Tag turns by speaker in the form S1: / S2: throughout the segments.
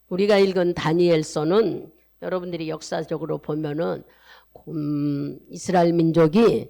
S1: 우리가 읽은 다니엘서는 여러분들이 역사적으로 보면은 이스라엘 민족이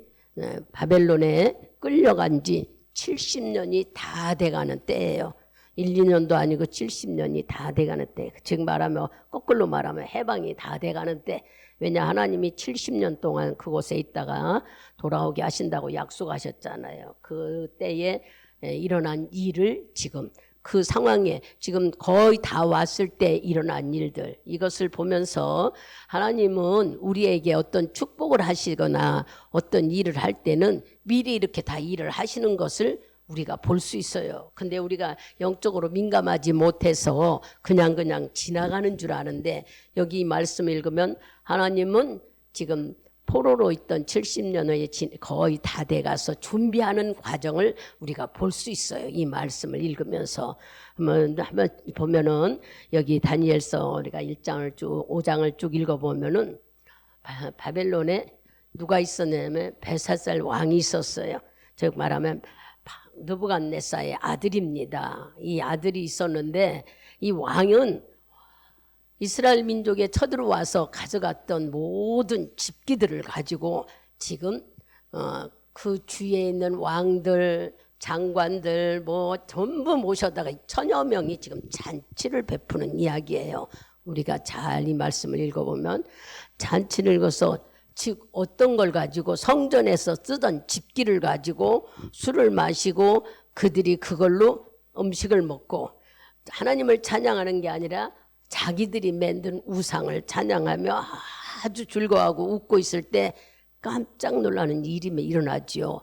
S1: 바벨론에 끌려간 지 70년이 다 돼가는 때예요. 1, 2년도 아니고 70년이 다 돼가는 때. 즉 말하면 거꾸로 말하면 해방이 다 돼가는 때. 왜냐 하나님이 70년 동안 그곳에 있다가 돌아오게 하신다고 약속하셨잖아요. 그 때에 일어난 일을 지금 그 상황에 지금 거의 다 왔을 때 일어난 일들, 이것을 보면서 하나님은 우리에게 어떤 축복을 하시거나 어떤 일을 할 때는 미리 이렇게 다 일을 하시는 것을 우리가 볼 수 있어요. 근데 우리가 영적으로 민감하지 못해서 그냥 지나가는 줄 아는데, 여기 말씀 읽으면 하나님은 지금 포로로 있던 70년의 거의 다 돼가서 준비하는 과정을 우리가 볼 수 있어요. 이 말씀을 읽으면서 한번 보면은 여기 다니엘서 우리가 1장을 쭉 5장을 쭉 읽어보면은 바벨론에 누가 있었냐면 벨사살 왕이 있었어요. 즉 말하면 느부갓네살의 아들입니다. 이 아들이 있었는데 이 왕은 이스라엘 민족에 쳐들어와서 가져갔던 모든 집기들을 가지고 지금 그 주위에 있는 왕들, 장관들 뭐 전부 모셔다가 1000여 명이 지금 잔치를 베푸는 이야기예요. 우리가 잘 이 말씀을 읽어보면 잔치를 읽어서 즉 어떤 걸 가지고 성전에서 쓰던 집기를 가지고 술을 마시고 그들이 그걸로 음식을 먹고 하나님을 찬양하는 게 아니라 자기들이 만든 우상을 찬양하며 아주 즐거워하고 웃고 있을 때 깜짝 놀라는 일이 일어나지요.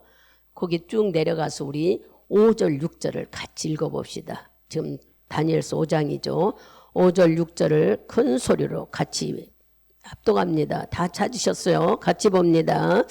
S1: 거기 쭉 내려가서 우리 5절 6절을 같이 읽어봅시다. 지금 다니엘서 5장이죠. 5절 6절을 큰 소리로 같이 합독합니다. 다 찾으셨어요? 같이 봅니다.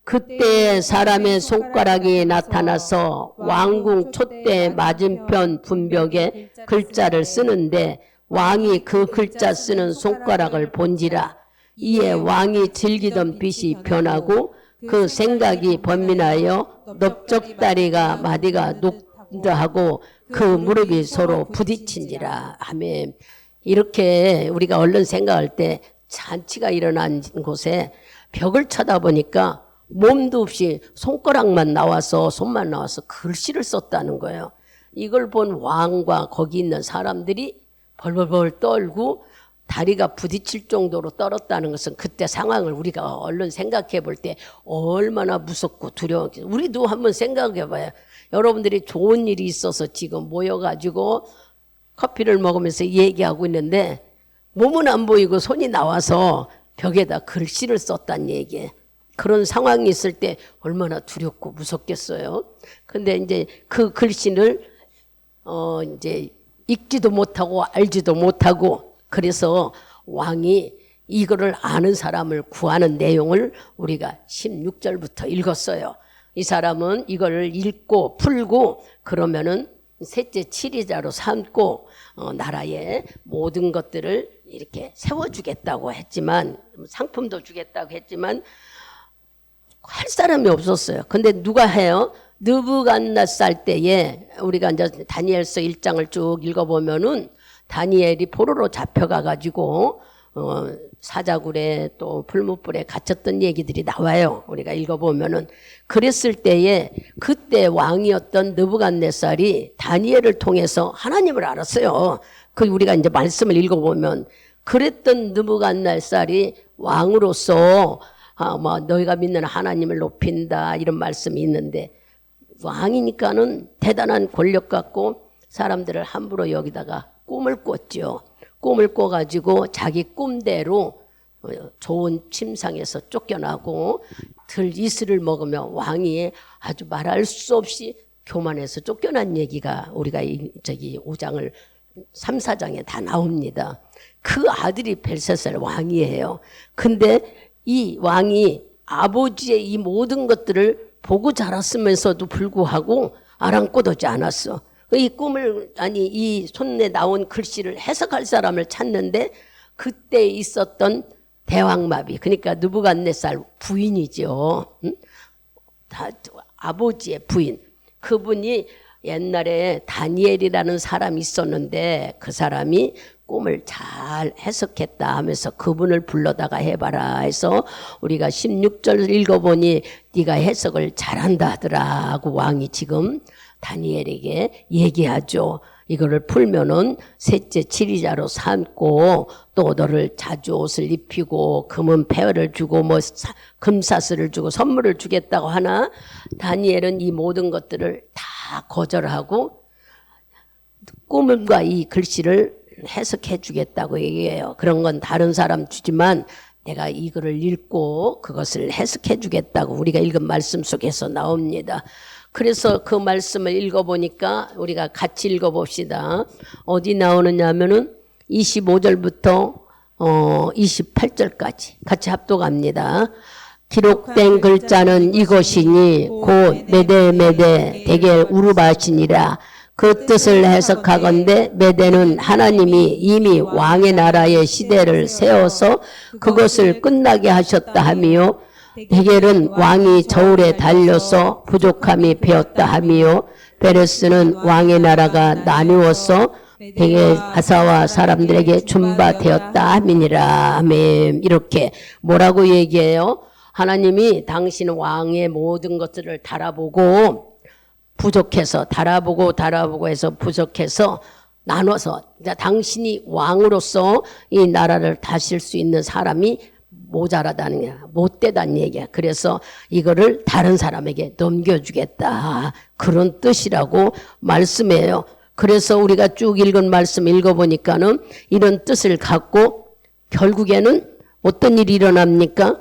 S1: 그때 사람의 손가락이 나타나서 왕궁 촛대 맞은편 분벽에 글자를 쓰는데 왕이 그 글자 쓰는 손가락을 본지라. 이에 왕이 즐기던 빛이 변하고 그 생각이 번민하여 넓적다리가 마디가 녹하고 그 무릎이 서로 부딪힌지라. 아멘. 이렇게 우리가 얼른 생각할 때 잔치가 일어난 곳에 벽을 쳐다보니까 몸도 없이 손가락만 나와서 손만 나와서 글씨를 썼다는 거예요. 이걸 본 왕과 거기 있는 사람들이 벌벌벌 떨고 다리가 부딪힐 정도로 떨었다는 것은 그때 상황을 우리가 얼른 생각해 볼 때 얼마나 무섭고 두려운지 우리도 한번 생각해 봐요. 여러분들이 좋은 일이 있어서 지금 모여가지고 커피를 먹으면서 얘기하고 있는데 몸은 안 보이고 손이 나와서 벽에다 글씨를 썼다는 얘기예요. 그런 상황이 있을 때 얼마나 두렵고 무섭겠어요. 근데 이제 그 글씨를 이제 읽지도 못하고 알지도 못하고 그래서 왕이 이거를 아는 사람을 구하는 내용을 우리가 16절부터 읽었어요. 이 사람은 이걸 읽고 풀고 그러면은 셋째 치리자로 삼고 나라의 모든 것들을 이렇게 세워주겠다고 했지만 상품도 주겠다고 했지만 할 사람이 없었어요. 근데 누가 해요? 느부갓네살 때에 우리가 이제 다니엘서 1장을 쭉 읽어보면은 다니엘이 포로로 잡혀가가지고 사자굴에 또 불못불에 갇혔던 얘기들이 나와요. 우리가 읽어보면은 그랬을 때에 그때 왕이었던 느부갓네살이 다니엘을 통해서 하나님을 알았어요. 그 우리가 이제 말씀을 읽어보면 그랬던 느부갓네살이 왕으로서 뭐 너희가 믿는 하나님을 높인다 이런 말씀이 있는데 왕이니까는 대단한 권력 갖고 사람들을 함부로 여기다가 꿈을 꿨죠. 꿈을 꿔가지고 자기 꿈대로 좋은 침상에서 쫓겨나고 이슬을 먹으며 왕이 아주 말할 수 없이 교만해서 쫓겨난 얘기가 우리가 저기 5장을 3, 4장에 다 나옵니다. 그 아들이 벨사살 왕이에요. 근데 이 왕이 아버지의 이 모든 것들을 보고 자랐으면서도 불구하고 아랑곳하지 않았어. 이 꿈을 이 손에 나온 글씨를 해석할 사람을 찾는데 그때 있었던 대왕마비 그러니까 느부갓네살 부인이죠. 다 아버지의 부인 그분이 옛날에 다니엘이라는 사람이 있었는데 그 사람이 꿈을 잘 해석했다 하면서 그분을 불러다가 해봐라 해서 우리가 16절 읽어보니 네가 해석을 잘한다 하더라고 왕이 지금 다니엘에게 얘기하죠. 이거를 풀면은 셋째 치리자로 삼고 또 너를 자주 옷을 입히고 금은 패어를 주고 뭐 금사슬을 주고 선물을 주겠다고 하나 다니엘은 이 모든 것들을 다 거절하고 꿈과 이 글씨를 해석해 주겠다고 얘기해요. 그런 건 다른 사람 주지만 내가 이거를 읽고 그것을 해석해 주겠다고 우리가 읽은 말씀 속에서 나옵니다. 그래서 그 말씀을 읽어보니까 우리가 같이 읽어봅시다. 어디 나오느냐 하면은 25절부터 28절까지 같이 합독합니다. 기록된 글자는 이것이니 곧 메데 대개 우르바시니라. 그 뜻을 해석하건대 메대는 하나님이 이미 왕의 나라의 시대를 세워서 그것을 끝나게 하셨다 하며 베겔은 왕이 저울에 달려서 부족함이 배었다 하며 베레스는 왕의 나라가 나누어서 베겔 아사와 사람들에게 준바되었다 함이니라. 아멘. 이렇게 뭐라고 얘기해요? 하나님이 당신 왕의 모든 것들을 달아보고 부족해서 달아보고 해서 부족해서 나눠서 당신이 왕으로서 이 나라를 다스릴 수 있는 사람이 모자라다는 게 못되다는 얘기야. 그래서 이거를 다른 사람에게 넘겨주겠다. 그런 뜻이라고 말씀해요. 그래서 우리가 쭉 읽은 말씀 읽어보니까는 이런 뜻을 갖고 결국에는 어떤 일이 일어납니까?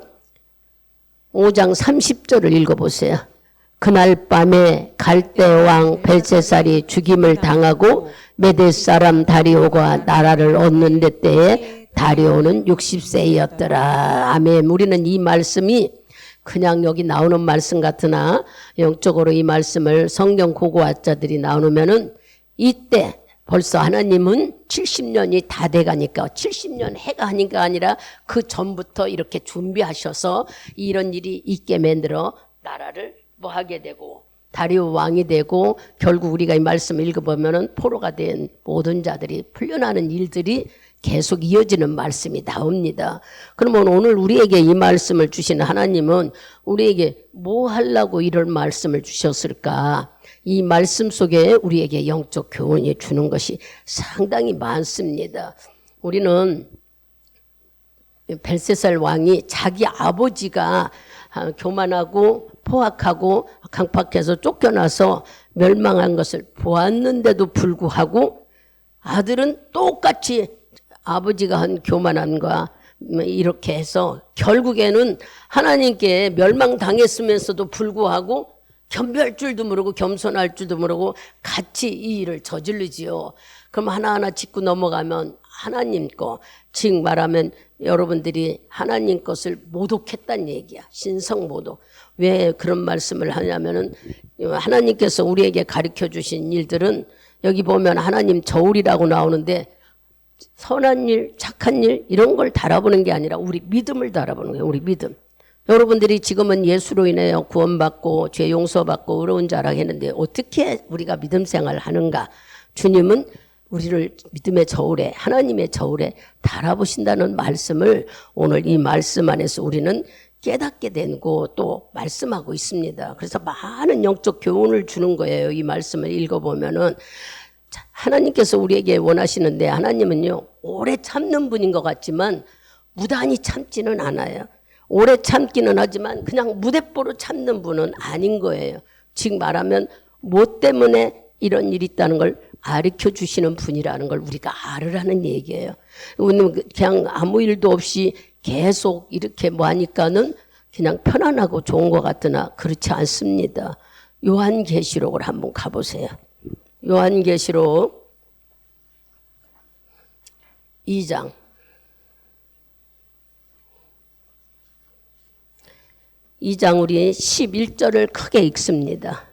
S1: 5장 30절을 읽어보세요. 그날 밤에 갈대왕 벨세살이 죽임을 당하고 메대 사람 다리오가 나라를 얻는 때에 다리오는 60세였더라. 아멘. 우리는 이 말씀이 그냥 여기 나오는 말씀 같으나 영적으로 이 말씀을 성경 고고학자들이 나누면은 이때 벌써 하나님은 70년이 다 돼가니까 70년 해가 하니까 아니라 그 전부터 이렇게 준비하셔서 이런 일이 있게 만들어 나라를 뭐 하게 되고 다리오 왕이 되고 결국 우리가 이 말씀을 읽어보면은 포로가 된 모든 자들이 풀려나는 일들이 계속 이어지는 말씀이 나옵니다. 그러면 오늘 우리에게 이 말씀을 주신 하나님은 우리에게 뭐 하려고 이런 말씀을 주셨을까? 이 말씀 속에 우리에게 영적 교훈이 주는 것이 상당히 많습니다. 우리는 벨세살 왕이 자기 아버지가 교만하고 포악하고 강팍해서 쫓겨나서 멸망한 것을 보았는데도 불구하고 아들은 똑같이 아버지가 한 교만함과 이렇게 해서 결국에는 하나님께 멸망당했으면서도 불구하고 겸비할 줄도 모르고 겸손할 줄도 모르고 같이 이 일을 저지르지요. 그럼 하나하나 짚고 넘어가면 하나님 거, 즉 말하면 여러분들이 하나님 것을 모독했다는 얘기야. 신성모독. 왜 그런 말씀을 하냐면은 하나님께서 우리에게 가르쳐 주신 일들은 여기 보면 하나님 저울이라고 나오는데 선한 일, 착한 일 이런 걸 달아보는 게 아니라 우리 믿음을 달아보는 거예요. 우리 믿음. 여러분들이 지금은 예수로 인하여 구원받고 죄 용서받고 의로운 자라 했는데 어떻게 우리가 믿음 생활을 하는가? 주님은 우리를 믿음의 저울에 하나님의 저울에 달아보신다는 말씀을 오늘 이 말씀 안에서 우리는 깨닫게 되고 또 말씀하고 있습니다. 그래서 많은 영적 교훈을 주는 거예요. 이 말씀을 읽어보면은 하나님께서 우리에게 원하시는데 하나님은요 오래 참는 분인 것 같지만 무단히 참지는 않아요. 오래 참기는 하지만 그냥 무대뽀로 참는 분은 아닌 거예요. 즉 말하면 뭐 때문에 이런 일이 있다는 걸 가르쳐 주시는 분이라는 걸 우리가 알으라는 얘기예요. 그냥 아무 일도 없이 계속 이렇게 뭐 하니까는 그냥 편안하고 좋은 것 같으나 그렇지 않습니다. 요한계시록을 한번 가보세요. 요한계시록 2장 2장 우리 11절을 크게 읽습니다.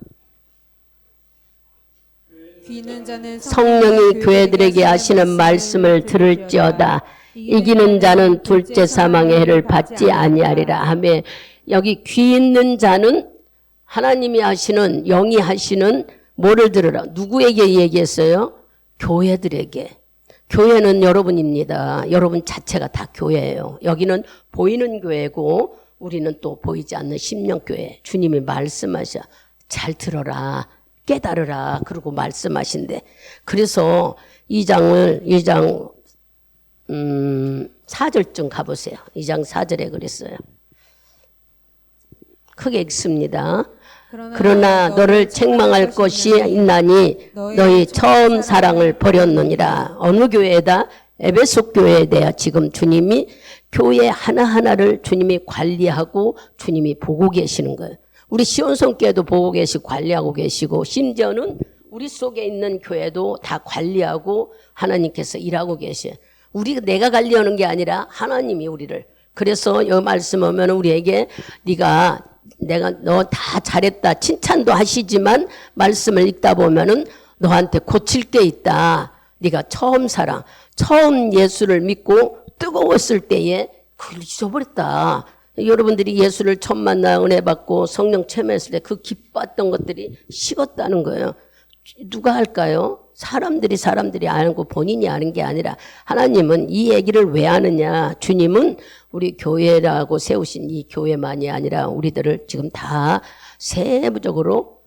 S1: 성령이 교회들에게 하시는 말씀을 들을지어다. 이기는 자는 둘째 사망의 해를 받지 아니하리라 하며 여기 귀 있는 자는 하나님이 하시는 영이 하시는 뭐를 들으라? 누구에게 얘기했어요? 교회들에게. 교회는 여러분입니다. 여러분 자체가 다 교회예요. 여기는 보이는 교회고 우리는 또 보이지 않는 심령교회. 주님이 말씀하셔. 잘 들어라. 깨달으라. 그러고 말씀하신대. 그래서 2장 4절쯤 가보세요. 2장 4절에 그랬어요. 크게 읽습니다. 그러나 너를 책망할 것이 있나니 너희 처음 사랑을 버렸느니라. 어느 교회에다? 에베소 교회에 대해 지금 주님이 교회 하나하나를 주님이 관리하고 주님이 보고 계시는 거예요. 우리 시온성교회도 보고 계시고 관리하고 계시고 심지어는 우리 속에 있는 교회도 다 관리하고 하나님께서 일하고 계셔요. 내가 관리하는 게 아니라 하나님이 우리를. 그래서 이 말씀 오면 우리에게 내가 너 다 잘했다 칭찬도 하시지만 말씀을 읽다 보면은 너한테 고칠 게 있다. 네가 처음 예수를 믿고 뜨거웠을 때에 그걸 잊어버렸다. 여러분들이 예수를 처음 만나 은혜 받고 성령 체험했을 때 그 기뻤던 것들이 식었다는 거예요. 누가 할까요? 사람들이 알고 본인이 아는 게 아니라 하나님은 이 얘기를 왜 하느냐. 주님은 우리 교회라고 세우신 이 교회만이 아니라 우리들을 지금 다 세부적으로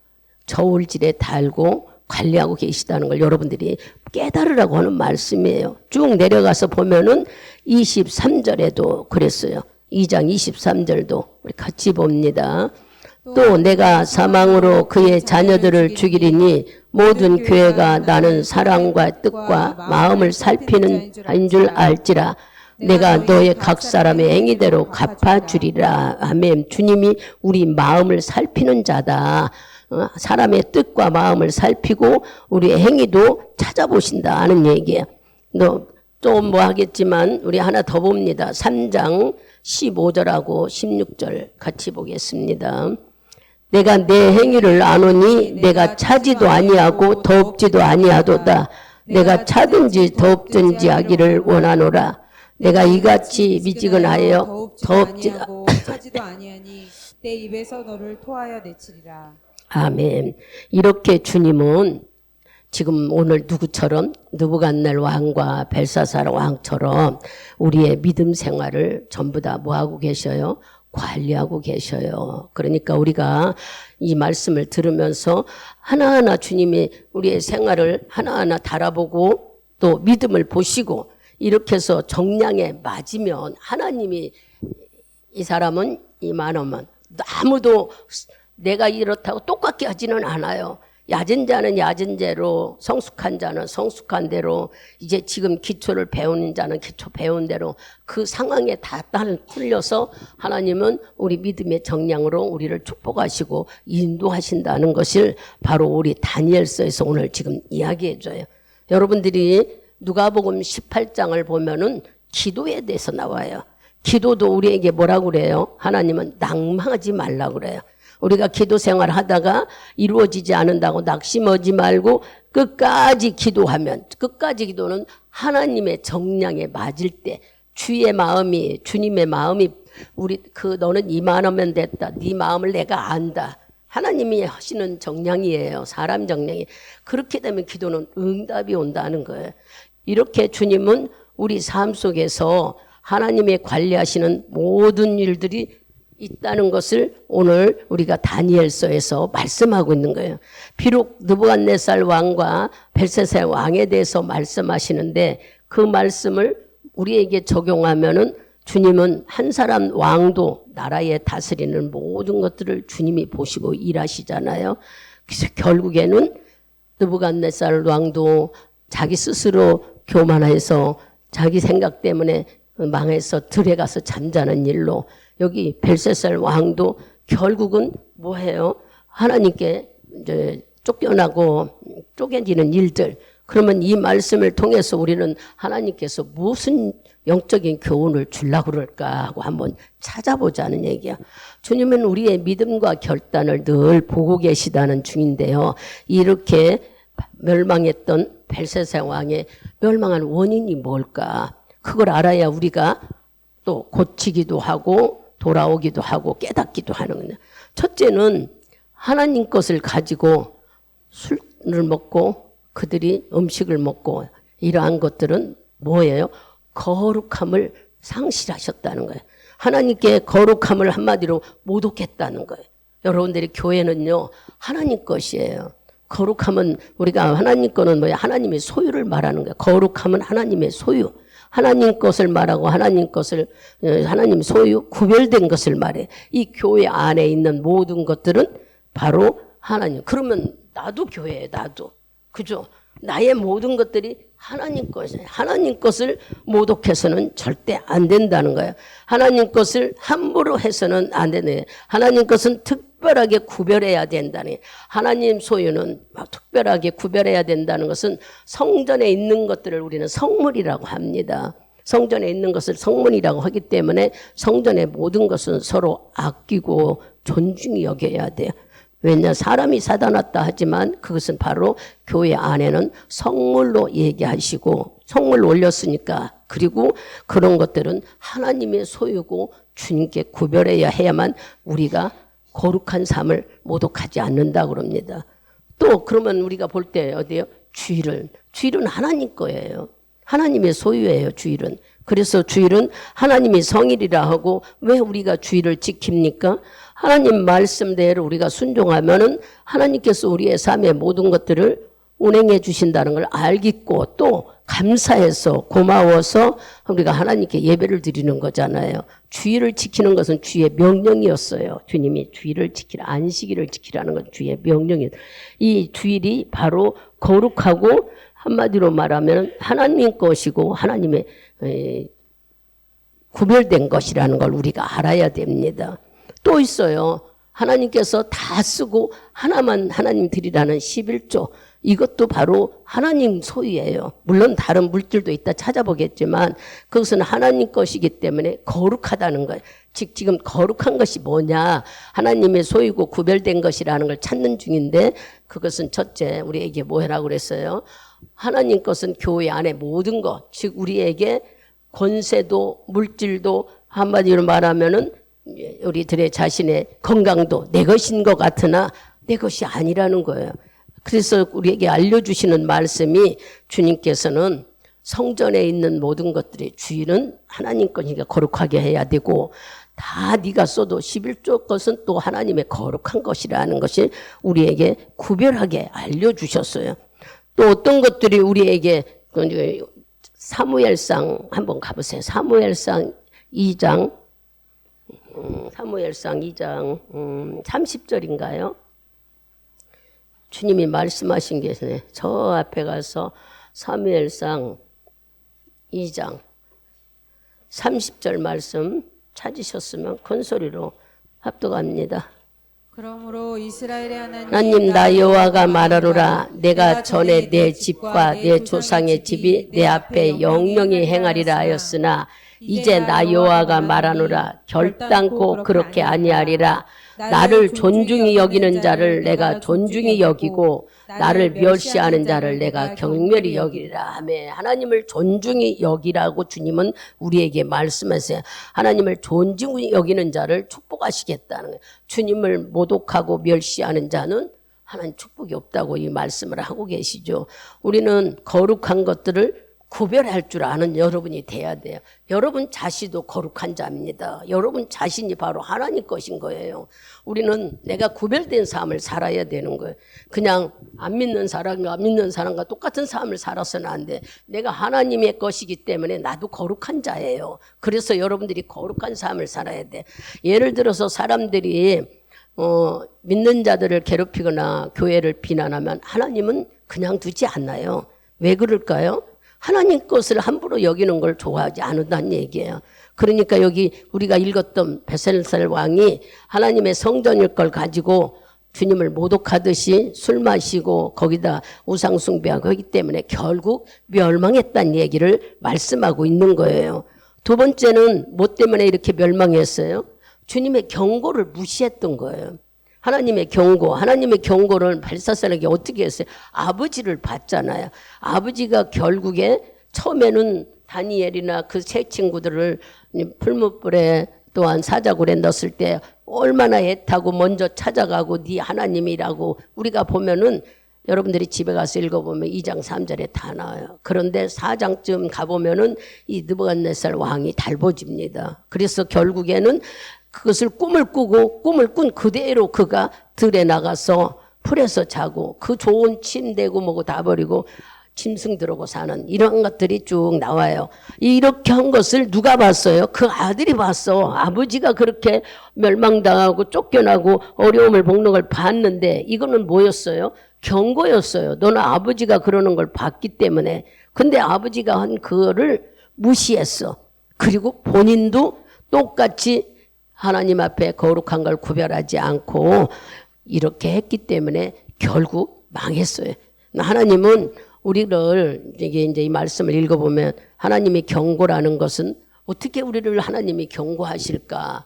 S1: 저울질에 달고 관리하고 계시다는 걸 여러분들이 깨달으라고 하는 말씀이에요. 쭉 내려가서 보면은 23절에도 그랬어요. 2장 23절도 우리 같이 봅니다. 또 내가 사망으로 그의 자녀들을 죽이리니 모든 교회가 나는 사랑과 뜻과 마음을 살피는 자인 줄 알지라. 내가 너의 각 사람의 행위대로 갚아주리라. 아멘. 주님이 우리 마음을 살피는 자다. 사람의 뜻과 마음을 살피고 우리의 행위도 찾아보신다 하는 얘기예요. 또 뭐 하겠지만 우리 하나 더 봅니다. 3장 15절하고 16절 같이 보겠습니다. 내가 내 행위를 아노니 내가 차지도 아니하고 더없지도 아니하도다. 내가 차든지 더없든지 하기를 원하노라. 내가 이같이 미지근하여 더없지도
S2: 차지도 아니하니 내 입에서 너를 토하여 내치리라.
S1: 아멘. 이렇게 주님은 지금 오늘 누구처럼 느부갓네살 왕과 벨사살 왕처럼 우리의 믿음 생활을 전부 다 뭐하고 계셔요? 관리하고 계셔요. 그러니까 우리가 이 말씀을 들으면서 하나하나 주님이 우리의 생활을 하나하나 달아보고 또 믿음을 보시고 이렇게 해서 정량에 맞으면 하나님이 이 사람은 이만하면 아무도 내가 이렇다고 똑같게 하지는 않아요. 얕은 자는 얕은 대로, 성숙한 자는 성숙한 대로, 이제 지금 기초를 배우는 자는 기초 배운 대로 그 상황에 다 풀려서 하나님은 우리 믿음의 정량으로 우리를 축복하시고 인도하신다는 것을 바로 우리 다니엘서에서 오늘 지금 이야기해 줘요. 여러분들이 누가복음 18장을 보면은 기도에 대해서 나와요. 기도도 우리에게 뭐라고 그래요? 하나님은 낭망하지 말라고 그래요. 우리가 기도 생활 하다가 이루어지지 않는다고 낙심하지 말고 끝까지 기도하면, 끝까지 기도는 하나님의 정량에 맞을 때 주의 마음이, 주님의 마음이 너는 이만하면 됐다. 네 마음을 내가 안다. 하나님이 하시는 정량이에요. 사람 정량이. 그렇게 되면 기도는 응답이 온다는 거예요. 이렇게 주님은 우리 삶 속에서 하나님의 관리하시는 모든 일들이 있다는 것을 오늘 우리가 다니엘서에서 말씀하고 있는 거예요. 비록 느부갓네살 왕과 벨사살 왕에 대해서 말씀하시는데 그 말씀을 우리에게 적용하면은 주님은 한 사람 왕도 나라에 다스리는 모든 것들을 주님이 보시고 일하시잖아요. 그래서 결국에는 느부갓네살 왕도 자기 스스로 교만해서 자기 생각 때문에 망해서 들에 가서 잠자는 일로 여기 벨사살 왕도 결국은 뭐해요? 하나님께 이제 쫓겨나고 쪼개지는 일들. 그러면 이 말씀을 통해서 우리는 하나님께서 무슨 영적인 교훈을 주려고 그럴까 하고 한번 찾아보자는 얘기야. 주님은 우리의 믿음과 결단을 늘 보고 계시다는 중인데요. 이렇게 멸망했던 벨사살 왕의 멸망한 원인이 뭘까? 그걸 알아야 우리가 또 고치기도 하고 돌아오기도 하고 깨닫기도 하는 거예요. 첫째는 하나님 것을 가지고 술을 먹고 그들이 음식을 먹고 이러한 것들은 뭐예요? 거룩함을 상실하셨다는 거예요. 하나님께 거룩함을 한마디로 모독했다는 거예요. 여러분들이 교회는요, 하나님 것이에요. 거룩함은 우리가 하나님 거는 뭐야? 하나님의 소유를 말하는 거예요. 거룩함은 하나님의 소유. 하나님 것을 말하고 하나님 것을, 하나님 소유, 구별된 것을 말해. 이 교회 안에 있는 모든 것들은 바로 하나님. 그러면 나도 교회에 나도. 그죠? 나의 모든 것들이 하나님 것이에요. 하나님 것을 모독해서는 절대 안 된다는 거예요. 하나님 것을 함부로 해서는 안 되는 거예요. 하나님 것은 특별하게 구별해야 된다는 거예요. 하나님 소유는 특별하게 구별해야 된다는 것은 성전에 있는 것들을 우리는 성물이라고 합니다. 성전에 있는 것을 성문이라고 하기 때문에 성전의 모든 것은 서로 아끼고 존중히 여겨야 돼요. 왜냐, 사람이 사다 놨다 하지만 그것은 바로 교회 안에는 성물로 얘기하시고 성물 올렸으니까, 그리고 그런 것들은 하나님의 소유고 주님께 구별해야 해야만 우리가 거룩한 삶을 모독하지 않는다 그럽니다. 또 그러면 우리가 볼 때 어디요? 주일은 하나님 거예요. 하나님의 소유예요, 주일은. 그래서 주일은 하나님이 성일이라 하고, 왜 우리가 주일을 지킵니까? 하나님 말씀대로 우리가 순종하면은 하나님께서 우리의 삶의 모든 것들을 운행해 주신다는 걸 알겠고, 또 감사해서 고마워서 우리가 하나님께 예배를 드리는 거잖아요. 주일을 지키는 것은 주의 명령이었어요. 주님이 주일을 지키라, 안식일을 지키라는 건 주의 명령이에요. 이 주일이 바로 거룩하고 한마디로 말하면 하나님 것이고 하나님의 구별된 것이라는 걸 우리가 알아야 됩니다. 또 있어요. 하나님께서 다 쓰고 하나만 하나님 드리라는 11조. 이것도 바로 하나님 소유예요. 물론 다른 물질도 있다 찾아보겠지만 그것은 하나님 것이기 때문에 거룩하다는 거예요. 즉 지금 거룩한 것이 뭐냐, 하나님의 소유고 구별된 것이라는 걸 찾는 중인데, 그것은 첫째 우리에게 뭐라고 그랬어요? 하나님 것은 교회 안에 모든 것, 즉 우리에게 권세도 물질도 한마디로 말하면은 우리들의 자신의 건강도 내 것인 것 같으나 내 것이 아니라는 거예요. 그래서 우리에게 알려주시는 말씀이, 주님께서는 성전에 있는 모든 것들의 주인은 하나님 것이니까 거룩하게 해야 되고, 다 네가 써도 11조 것은 또 하나님의 거룩한 것이라는 것이 우리에게 구별하게 알려주셨어요. 또 어떤 것들이 우리에게, 사무엘상 한번 가보세요. 사무엘상 2장 30절인가요? 주님이 말씀하신 게 있어요. 저 앞에 가서 사무엘상 2장 30절 말씀 찾으셨으면 큰 소리로 합독합니다.
S2: 그러므로 이스라엘의
S1: 하나님 나 여호와가 말하노라. 내가 전에 내 집과 내 조상의 집이 내 앞에 영영히 행하리라 하였으나 이제 나 여호와가 말하노라. 결단코 그렇게 아니하리라. 나를 존중히 여기는 자를 내가 존중히 여기고 나를 멸시하는 자를 내가 경멸히 여기리라 하며, 하나님을 존중히 여기라고 주님은 우리에게 말씀하세요. 하나님을 존중히 여기는 자를 축복하시겠다는 거예요. 주님을 모독하고 멸시하는 자는 하나님 축복이 없다고 이 말씀을 하고 계시죠. 우리는 거룩한 것들을 구별할 줄 아는 여러분이 돼야 돼요. 여러분 자신도 거룩한 자입니다. 여러분 자신이 바로 하나님 것인 거예요. 우리는 내가 구별된 삶을 살아야 되는 거예요. 그냥 안 믿는 사람과 똑같은 삶을 살아서는 안 돼. 내가 하나님의 것이기 때문에 나도 거룩한 자예요. 그래서 여러분들이 거룩한 삶을 살아야 돼. 예를 들어서 사람들이 믿는 자들을 괴롭히거나 교회를 비난하면 하나님은 그냥 두지 않나요? 왜 그럴까요? 하나님 것을 함부로 여기는 걸 좋아하지 않는다는 얘기예요. 그러니까 여기 우리가 읽었던 베셀살 왕이 하나님의 성전일 걸 가지고 주님을 모독하듯이 술 마시고 거기다 우상 숭배하고 하기 때문에 결국 멸망했다는 얘기를 말씀하고 있는 거예요. 두 번째는 뭐 때문에 이렇게 멸망했어요? 주님의 경고를 무시했던 거예요. 하나님의 경고를 벨사살에게 어떻게 했어요? 아버지를 봤잖아요. 아버지가 결국에 처음에는 다니엘이나 그 세 친구들을 풀무불에 또한 사자굴에 넣었을 때 얼마나 애타고 먼저 찾아가고 네 하나님이라고 우리가 보면은 여러분들이 집에 가서 읽어보면 2장 3절에 다 나와요. 그런데 4장쯤 가보면은 이 느부갓네살 왕이 달궈집니다. 그래서 결국에는 그것을 꿈을 꾸고 꿈을 꾼 그대로 그가 들에 나가서 풀에서 자고 그 좋은 침대고 뭐고 다 버리고 짐승 들어오고 사는 이런 것들이 쭉 나와요. 이렇게 한 것을 누가 봤어요? 그 아들이 봤어. 아버지가 그렇게 멸망당하고 쫓겨나고 어려움을 겪는 걸 봤는데 이거는 뭐였어요? 경고였어요. 너는 아버지가 그러는 걸 봤기 때문에. 근데 아버지가 한 그거를 무시했어. 그리고 본인도 똑같이 하나님 앞에 거룩한 걸 구별하지 않고 이렇게 했기 때문에 결국 망했어요. 하나님은 우리를 이제 이 말씀을 읽어보면 하나님의 경고라는 것은 어떻게 우리를 하나님이 경고하실까?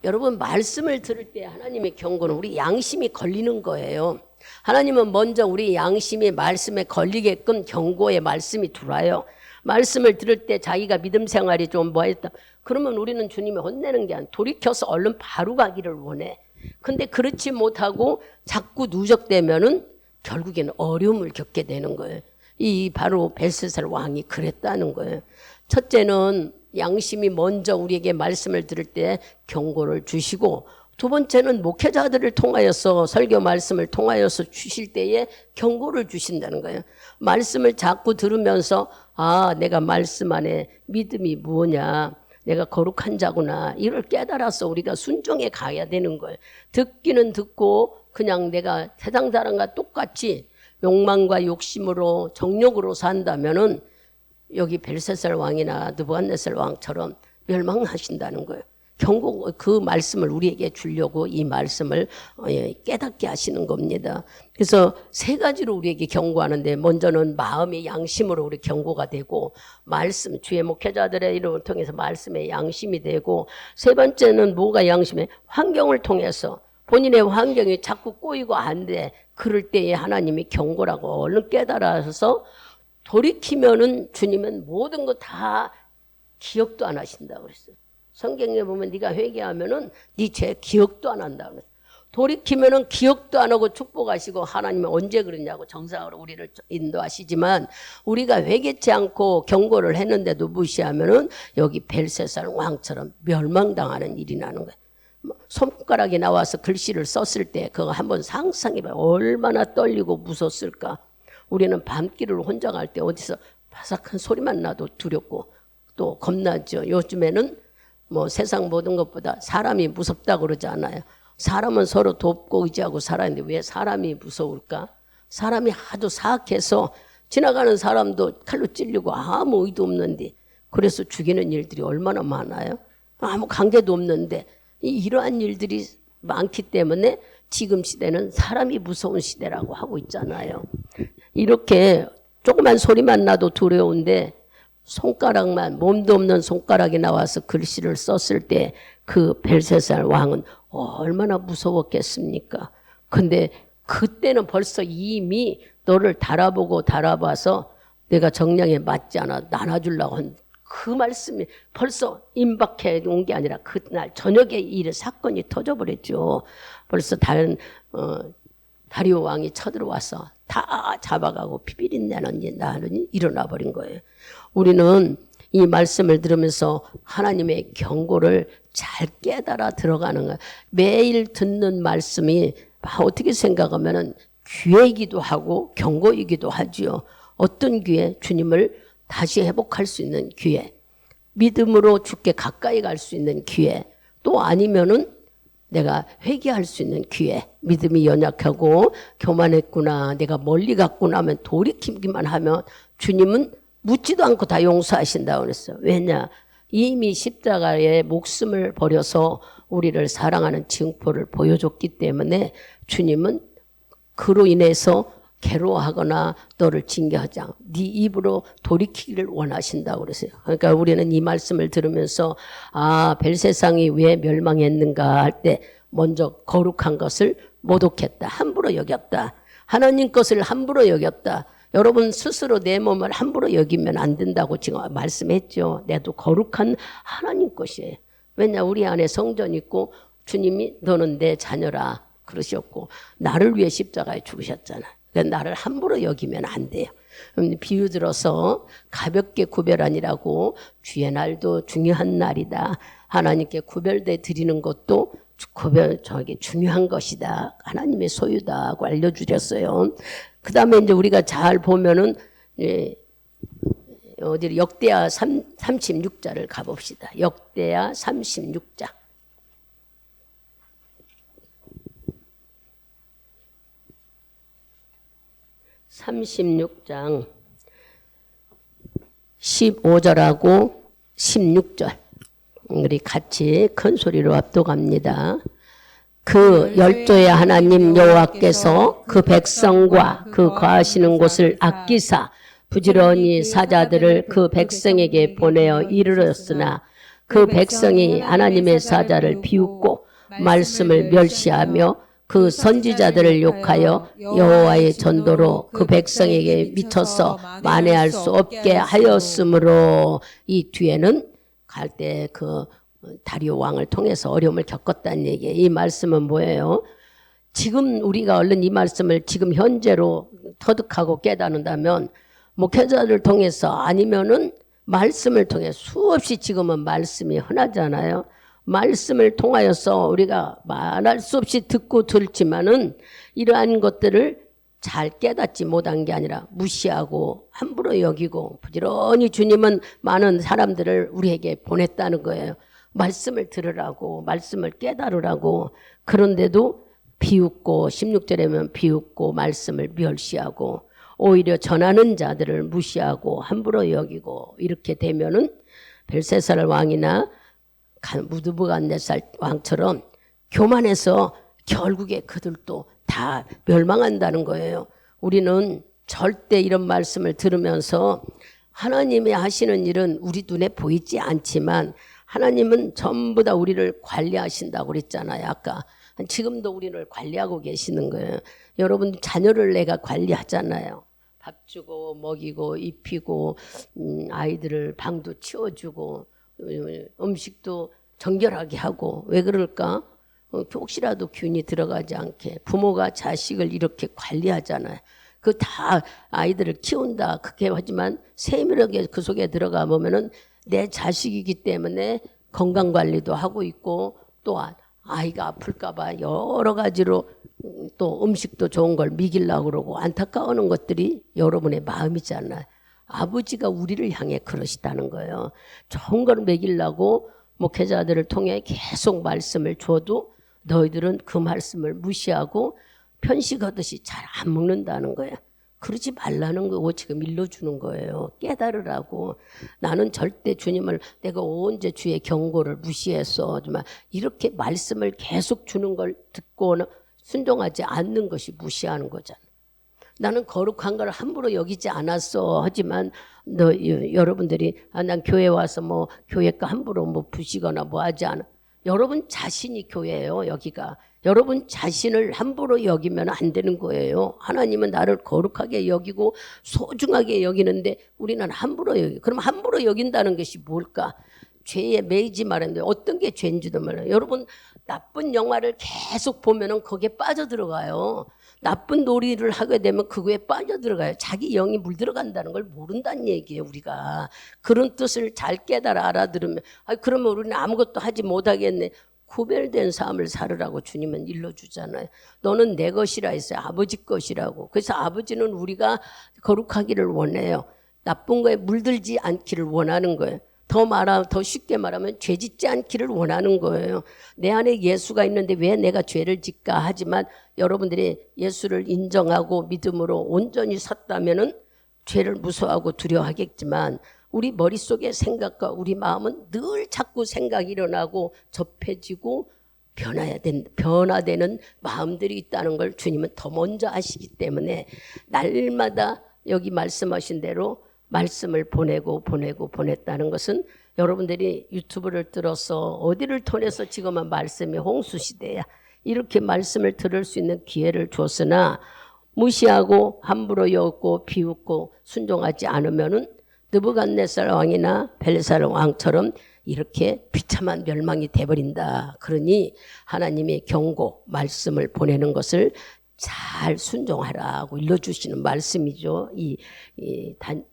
S1: 여러분 말씀을 들을 때 하나님의 경고는 우리 양심이 걸리는 거예요. 하나님은 먼저 우리 양심이 말씀에 걸리게끔 경고의 말씀이 들어와요. 말씀을 들을 때 자기가 믿음 생활이 좀 뭐했다. 그러면 우리는 주님이 혼내는 게 아니라 돌이켜서 얼른 바로 가기를 원해. 근데 그렇지 못하고 자꾸 누적되면은 결국에는 어려움을 겪게 되는 거예요. 이 바로 벨스살 왕이 그랬다는 거예요. 첫째는 양심이 먼저 우리에게 말씀을 들을 때 경고를 주시고 두 번째는 목회자들을 통하여서 설교 말씀을 통하여서 주실 때에 경고를 주신다는 거예요. 말씀을 자꾸 들으면서 아 내가 말씀 안에 믿음이 뭐냐 내가 거룩한 자구나 이걸 깨달아서 우리가 순종해 가야 되는 거예요. 듣기는 듣고 그냥 내가 세상 사람과 똑같이 욕망과 욕심으로 정욕으로 산다면은 여기 벨사살 왕이나 느부갓네살 왕처럼 멸망하신다는 거예요. 경고 그 말씀을 우리에게 주려고 이 말씀을 깨닫게 하시는 겁니다. 그래서 세 가지로 우리에게 경고하는데 먼저는 마음의 양심으로 우리 경고가 되고 말씀 주의 목회자들의 이름을 통해서 말씀의 양심이 되고 세 번째는 뭐가 양심에 환경을 통해서 본인의 환경이 자꾸 꼬이고 안 돼. 그럴 때에 하나님이 경고라고 얼른 깨달아서 돌이키면은 주님은 모든 거 다 기억도 안 하신다고 그랬어요. 성경에 보면 네가 회개하면은 네 죄 기억도 안 한다고 그랬어요. 돌이키면은 기억도 안 하고 축복하시고 하나님은 언제 그러냐고 정상으로 우리를 인도하시지만 우리가 회개치 않고 경고를 했는데도 무시하면은 여기 벨사살 왕처럼 멸망당하는 일이 나는 거예요. 손가락이 나와서 글씨를 썼을 때 그거 한번 상상해봐요. 얼마나 떨리고 무섭을까. 우리는 밤길을 혼자 갈 때 어디서 바삭한 소리만 나도 두렵고 또 겁나죠. 요즘에는 뭐 세상 모든 것보다 사람이 무섭다고 그러지 않아요. 사람은 서로 돕고 의지하고 살아있는데 왜 사람이 무서울까? 사람이 하도 사악해서 지나가는 사람도 칼로 찔리고 아무 의도 없는데 그래서 죽이는 일들이 얼마나 많아요. 아무 관계도 없는데 이러한 일들이 많기 때문에 지금 시대는 사람이 무서운 시대라고 하고 있잖아요. 이렇게 조그만 소리만 나도 두려운데 손가락만 몸도 없는 손가락이 나와서 글씨를 썼을 때 그 벨사살 왕은 얼마나 무서웠겠습니까? 근데 그때는 벌써 이미 너를 달아봐서 내가 정량에 맞지 않아 나눠주려고 한 그 말씀이 벌써 임박해 온 게 아니라 그날 저녁에 이 사건이 터져버렸죠. 벌써 다리오 왕이 쳐들어와서 다 잡아가고 피비린내는 나는 일어나 버린 거예요. 우리는 이 말씀을 들으면서 하나님의 경고를 잘 깨달아 들어가는 거예요. 매일 듣는 말씀이 어떻게 생각하면은 기회이기도 하고 경고이기도 하지요. 어떤 기회? 주님을 다시 회복할 수 있는 기회, 믿음으로 주께 가까이 갈 수 있는 기회, 또 아니면은 내가 회개할 수 있는 기회. 믿음이 연약하고 교만했구나, 내가 멀리 갔구나 하면 돌이키기만 하면 주님은 묻지도 않고 다 용서하신다고 그랬어요. 왜냐? 이미 십자가에 목숨을 버려서 우리를 사랑하는 증표를 보여줬기 때문에 주님은 그로 인해서 괴로워하거나 너를 징계하지 않고 네 입으로 돌이키기를 원하신다고 그러세요. 그러니까 우리는 이 말씀을 들으면서 벨세상이 왜 멸망했는가 할 때 먼저 거룩한 것을 모독했다. 함부로 여겼다. 하나님 것을 함부로 여겼다. 여러분 스스로 내 몸을 함부로 여기면 안 된다고 지금 말씀했죠. 내도 거룩한 하나님 것이에요. 왜냐 우리 안에 성전 있고 주님이 너는 내 자녀라 그러셨고 나를 위해 십자가에 죽으셨잖아. 그러니까 나를 함부로 여기면 안 돼요. 비유 들어서 가볍게 구별하니라고 주의 날도 중요한 날이다. 하나님께 구별돼 드리는 것도 중요한 것이다. 하나님의 소유다고 알려주셨어요. 그 다음에 이제 우리가 잘 보면은, 어디 역대하 36자를 가봅시다. 역대하 36자. 36장 15절하고 16절 우리 같이 큰 소리로 압독합니다. 그 열조의 하나님 여호와께서 그 백성과 그 거하시는 곳을 아끼사 부지런히 사자들을 그 백성에게 보내어 이르렀으나 그 백성이 하나님의 사자를 비웃고 말씀을 멸시하며 그 선지자들을 욕하여 여호와의 전도로 그 백성에게 미쳐서 만회할 수 없게 하였으므로, 이 뒤에는 갈 때 그 다리오 왕을 통해서 어려움을 겪었다는 얘기예요. 이 말씀은 뭐예요? 지금 우리가 얼른 이 말씀을 지금 현재로 터득하고 깨닫는다면 목회자를 통해서 아니면은 말씀을 통해 수없이 지금은 말씀이 흔하잖아요. 말씀을 통하여서 우리가 말할 수 없이 듣고 들지만은 이러한 것들을 잘 깨닫지 못한 게 아니라 무시하고 함부로 여기고 부지런히 주님은 많은 사람들을 우리에게 보냈다는 거예요. 말씀을 들으라고, 말씀을 깨달으라고. 그런데도 비웃고 16절에면 비웃고 말씀을 멸시하고 오히려 전하는 자들을 무시하고 함부로 여기고 이렇게 되면은 벨사살 왕이나 느부갓네살 왕처럼 교만해서 결국에 그들도 다 멸망한다는 거예요. 우리는 절대 이런 말씀을 들으면서 하나님이 하시는 일은 우리 눈에 보이지 않지만 하나님은 전부 다 우리를 관리하신다고 그랬잖아요. 아까 지금도 우리를 관리하고 계시는 거예요. 여러분 자녀를 내가 관리하잖아요. 밥 주고 먹이고 입히고 아이들을 방도 치워주고 음식도 정결하게 하고. 왜 그럴까? 혹시라도 균이 들어가지 않게 부모가 자식을 이렇게 관리하잖아요. 그 다 아이들을 키운다 그렇게 하지만 세밀하게 그 속에 들어가 보면은 내 자식이기 때문에 건강관리도 하고 있고 또 아이가 아플까 봐 여러 가지로 또 음식도 좋은 걸 먹이려고 그러고 안타까워하는 것들이 여러분의 마음이잖아요. 아버지가 우리를 향해 그러시다는 거예요. 좋은 걸 먹이려고 목회자들을 통해 계속 말씀을 줘도 너희들은 그 말씀을 무시하고 편식하듯이 잘 안 먹는다는 거예요. 그러지 말라는 거고 지금 일러주는 거예요. 깨달으라고. 나는 절대 주님을 내가 언제 주의 경고를 무시했어. 정말 이렇게 말씀을 계속 주는 걸 듣고는 순종하지 않는 것이 무시하는 거잖아. 나는 거룩한 걸 함부로 여기지 않았어. 하지만 여러분들이 난 교회 와서 뭐 교회가 함부로 뭐 부시거나 뭐 하지 않아. 여러분 자신이 교회예요. 여기가. 여러분 자신을 함부로 여기면 안 되는 거예요. 하나님은 나를 거룩하게 여기고 소중하게 여기는데 우리는 함부로 여기. 그럼 함부로 여긴다는 것이 뭘까? 죄에 매이지 말았는데 어떤 게 죄인지도 몰라요. 여러분 나쁜 영화를 계속 보면은 거기에 빠져들어가요. 나쁜 놀이를 하게 되면 그거에 빠져들어가요. 자기 영이 물들어간다는 걸 모른다는 얘기예요. 우리가 그런 뜻을 잘 깨달아 알아들으면 그러면 우리는 아무것도 하지 못하겠네. 구별된 삶을 살으라고 주님은 일러주잖아요. 너는 내 것이라 했어요. 아버지 것이라고. 그래서 아버지는 우리가 거룩하기를 원해요. 나쁜 거에 물들지 않기를 원하는 거예요. 더 쉽게 말하면 죄 짓지 않기를 원하는 거예요. 내 안에 예수가 있는데 왜 내가 죄를 짓까 하지만 여러분들이 예수를 인정하고 믿음으로 온전히 섰다면은 죄를 무서워하고 두려워하겠지만 우리 머릿속의 생각과 우리 마음은 늘 자꾸 생각이 일어나고 접해지고 변화되는 마음들이 있다는 걸 주님은 더 먼저 아시기 때문에 날마다 여기 말씀하신 대로 말씀을 보냈다는 것은 여러분들이 유튜브를 들어서 어디를 통해서 지금은 말씀이 홍수시대야. 이렇게 말씀을 들을 수 있는 기회를 줬으나 무시하고 함부로 여겼고 비웃고 순종하지 않으면은 느부갓네살 왕이나 벨사살 왕처럼 이렇게 비참한 멸망이 돼버린다. 그러니 하나님의 경고 말씀을 보내는 것을 잘 순종하라고 일러주시는 말씀이죠. 이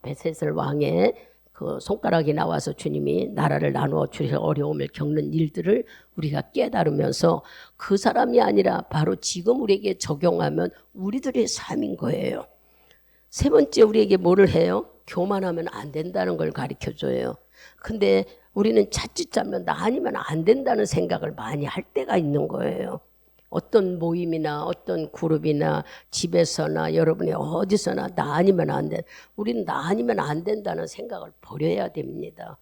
S1: 베셋을 왕의 그 손가락이 나와서 주님이 나라를 나누어 주셔서 어려움을 겪는 일들을 우리가 깨달으면서 그 사람이 아니라 바로 지금 우리에게 적용하면 우리들의 삶인 거예요. 세 번째 우리에게 뭐를 해요? 교만하면 안 된다는 걸 가르쳐줘요. 근데 우리는 자칫하면 나 아니면 안 된다는 생각을 많이 할 때가 있는 거예요. 어떤 모임이나 어떤 그룹이나 집에서나 여러분이 어디서나 나 아니면 안 돼. 우리는 나 아니면 안 된다는 생각을 버려야 됩니다.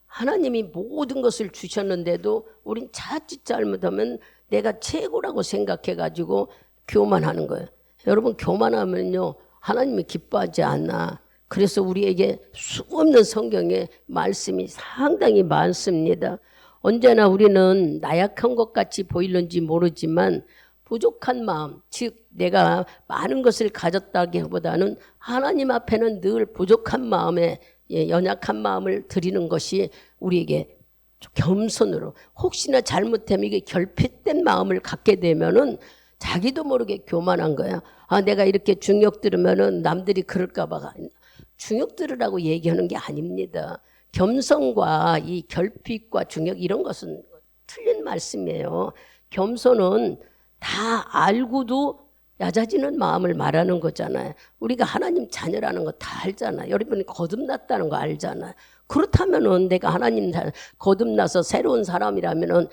S1: 하나님이 모든 것을 주셨는데도 우린 자칫 잘못하면 내가 최고라고 생각해가지고 교만하는 거예요. 여러분 교만하면요 하나님이 기뻐하지 않나. 그래서 우리에게 수없는 성경의 말씀이 상당히 많습니다. 언제나 우리는 나약한 것 같이 보이는지 모르지만 부족한 마음, 즉 내가 많은 것을 가졌다기보다는 하나님 앞에는 늘 부족한 마음에 연약한 마음을 드리는 것이 우리에게 겸손으로 혹시나 잘못하면 이게 결핍된 마음을 갖게 되면은 자기도 모르게 교만한 거야. 아 내가 이렇게 중역 들으면은 남들이 그럴까 봐. 중역 들으라고 얘기하는 게 아닙니다. 겸손과 이 결핍과 중역 이런 것은 틀린 말씀이에요. 겸손은 다 알고도 얕아지는 마음을 말하는 거잖아요. 우리가 하나님 자녀라는 거 다 알잖아요. 여러분이 거듭났다는 거 알잖아요. 그렇다면은 내가 하나님 거듭나서 새로운 사람이라면은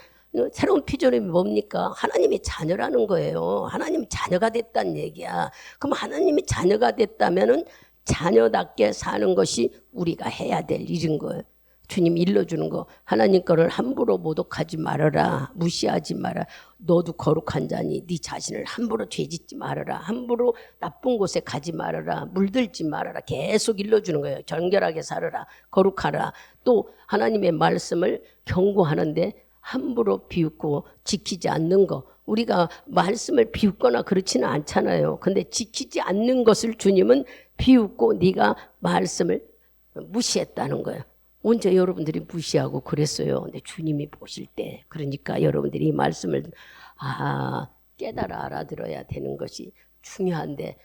S1: 새로운 피조물이 뭡니까? 하나님의 자녀라는 거예요. 하나님의 자녀가 됐다는 얘기야. 그럼 하나님의 자녀가 됐다면은 자녀답게 사는 것이 우리가 해야 될 일인 거예요. 주님이 일러주는 거 하나님 거를 함부로 모독하지 말아라. 무시하지 마라. 너도 거룩한 자니 네 자신을 함부로 죄짓지 말아라. 함부로 나쁜 곳에 가지 말아라. 물들지 말아라. 계속 일러주는 거예요. 정결하게 살아라. 거룩하라. 또 하나님의 말씀을 경고하는데 함부로 비웃고 지키지 않는 거. 우리가 말씀을 비웃거나 그렇지는 않잖아요. 근데 지키지 않는 것을 주님은 비웃고 네가 말씀을 무시했다는 거예요. 언제 여러분들이 무시하고 그랬어요. 근데 주님이 보실 때 그러니까 여러분들이 이 말씀을 깨달아 알아들어야 되는 것이 중요한데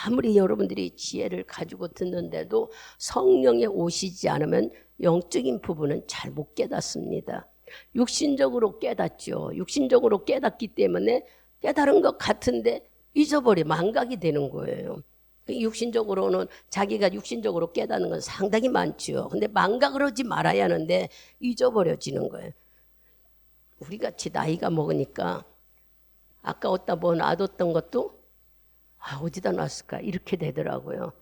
S1: 아무리 여러분들이 지혜를 가지고 듣는데도 성령에 오시지 않으면 영적인 부분은 잘 못 깨닫습니다. 육신적으로 깨닫죠. 육신적으로 깨닫기 때문에 깨달은 것 같은데 잊어버려 망각이 되는 거예요. 육신적으로는 자기가 육신적으로 깨닫는 건 상당히 많죠. 근데 망각을 하지 말아야 하는데 잊어버려지는 거예요. 우리같이 나이가 먹으니까 아까 뭐 놔뒀던 것도 어디다 놨을까 이렇게 되더라고요.